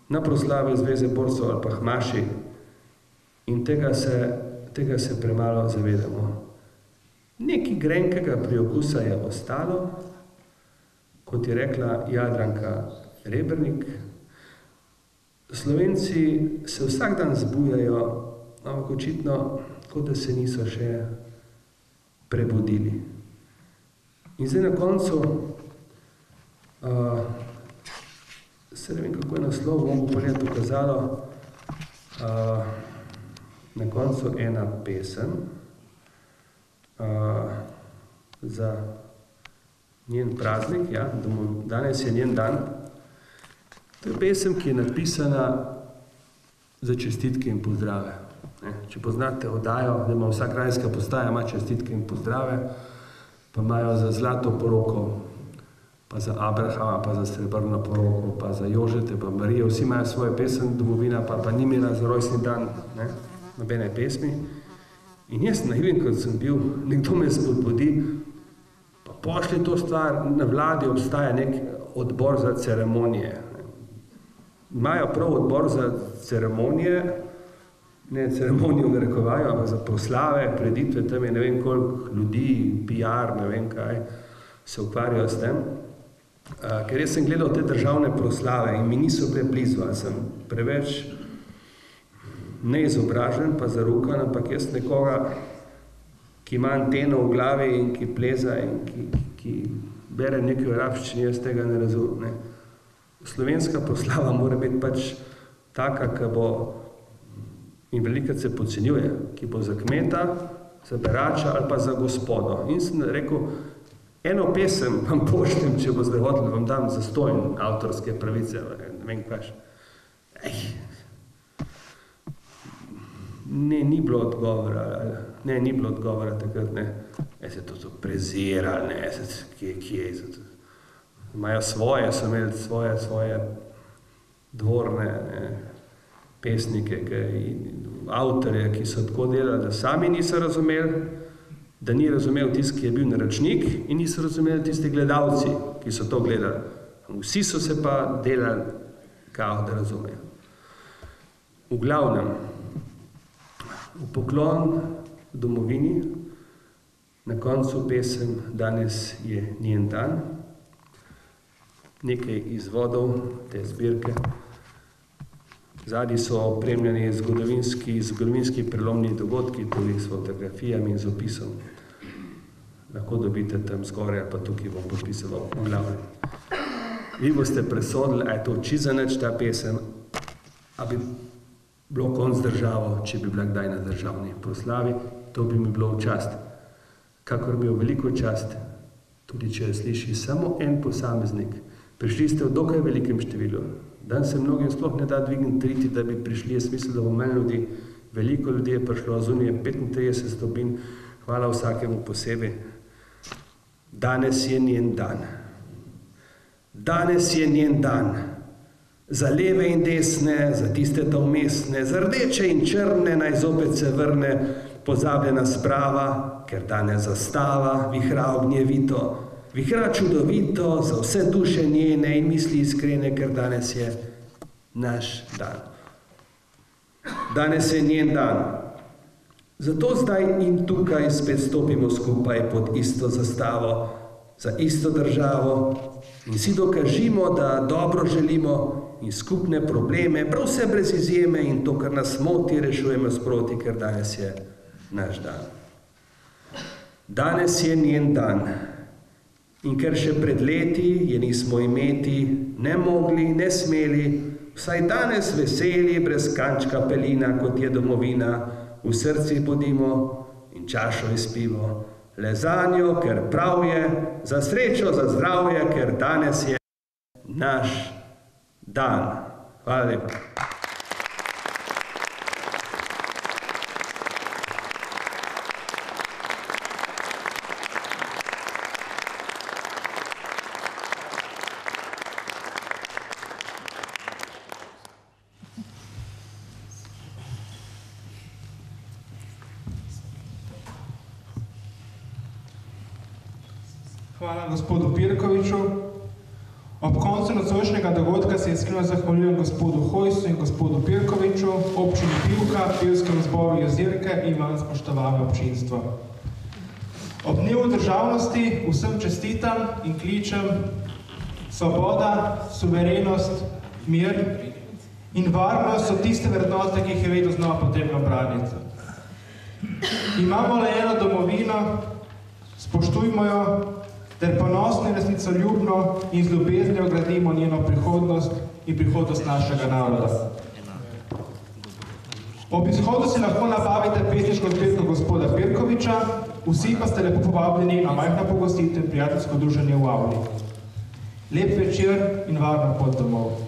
na proslave Zveze borcev ali pa Hmaši in tega se premalo zavedamo. Nekaj grenkega priokusa je ostalo, kot je rekla Jadranka Rebernik. Slovenci se vsak dan zbujajo, ampak očitno, kot da se niso še prebudili. In zdaj na koncu, se ne vem, kako je naslov, bom pa le dokazalo, na koncu ena pesem za njen praznik, ja, danes je njen dan. To je pesem, ki je napisana za čestitke in pozdrave. Če poznate oddajo, da ima vsa krajinska postaja, ima čestitke in pozdrave, pa imajo za zlato poroko, pa za Abrahama, pa za srebrno poroko, pa za Jožete, pa Marije, vsi imajo svoje pesem, domovina pa ni imela za rojstni dan, ne, nobene pesmi. In jaz naivim, kot sem bil, nekdo me spodbudi, pa pošli to stvar, na vladi obstaja nek odbor za ceremonije. Imajo prav odbor za ceremonije, ne ceremonijo ga rekovajo, ampak za proslave, preditve, tam je ne vem koliko ljudi, PR, ne vem kaj, se ukvarjajo s tem. Ker jaz sem gledal te državne proslave in mi niso bile blizu, ali sem preveč neizobražen, pa zarukan, ampak jaz nekoga, ki ima anteno v glavi in ki pleza in ki bere nekaj v arabščini, jaz tega ne razumem. Ne. Slovenska proslava mora biti pač taka, ki bo, in velikrat se podcenjuje, ki bo za kmeta, za berača ali pa za gospodo. In sem rekel, eno pesem vam pošljem, če bo zdaj hodil, vam dam zastojn avtorske pravice, ne vem kaj. Ne, ni bilo odgovora takrat, ne. Se to prezirali, ne, kje je to. Imajo svoje, so imeli svoje dvorne, ne, pesnike, avtorje, ki so tako delali, da sami niso razumeli, da ni razumel tisti, ki je bil naročnik, in niso razumeli tisti gledalci, ki so to gledali. Vsi so se pa delali, kao da razumejo. V glavnem, v poklon domovini, na koncu pesem Danes je njen dan, nekaj izvodov te zbirke. Zadnji so opremljeni zgodovinski prelomni dogodki, tudi s fotografijami in z opisom. Lahko dobite tam zgoraj, pa tukaj bom podpisoval v glavnem. Vi boste presodili, a je to čisto nič ta pesem, a bi bilo konc državo, če bi bila kdaj na državni proslavi, to bi mi bilo v čast. Kakor mi je v veliko čast, tudi če jo sliši samo en posameznik. Prišli ste v dokaj velikem številu. Dan se mnogim sploh ne da dvigniti riti, da bi prišli. Jaz mislim, da bo manj ljudi. Veliko ljudi je prišlo, zunaj 35 stopinj. Hvala vsakemu posebej. Danes je njen dan. Danes je njen dan. Za leve in desne, za tiste ta vmesne, za rdeče in črne, naj zopet se vrne pozabljena sprava, ker danes zastava vihra ognjevito. Vihra čudovito za vse duše njene in misli iskrene, ker danes je naš dan. Danes je njen dan. Zato zdaj in tukaj spet stopimo skupaj pod isto zastavo, za isto državo in si dokažimo, da dobro želimo in skupne probleme, prav vse brez izjeme in to, kar nas moti, rešujemo sproti, ker danes je naš dan. Danes je njen dan. In ker še pred leti je nismo imeti, ne mogli, ne smeli, vsaj danes veseli, brez kančka pelina, kot je domovina, v srci bodimo in čašo izpimo, le zanjo, ker prav je, za srečo, za zdravje, ker danes je naš dan. Hvala lepa. Hvala gospodu Pirkoviču. Ob koncu nocojšnjega dogodka se iskreno zahvaljujem gospodu Hojsu in gospodu Pirkoviču, občini Pivka, pevskemu zboru Jezirke in vam spoštovano občinstvo. Ob dnevu državnosti vsem čestitam in kličem svoboda, suverenost, mir in varnost so tiste vrednote, ki jih je vedno znova potrebno braniti. Imamo le eno domovino, spoštujmo jo, ter ponosno in resnicoljubno in z ljubeznijo gradimo njeno prihodnost in prihodnost našega naroda. Ob izhodu si lahko nabavite pesniško zbirko gospoda Pirkoviča, vsi pa ste lepo povabljeni na majhno pogostitev in prijateljsko druženje v avli. Lep večer in varno pot domov.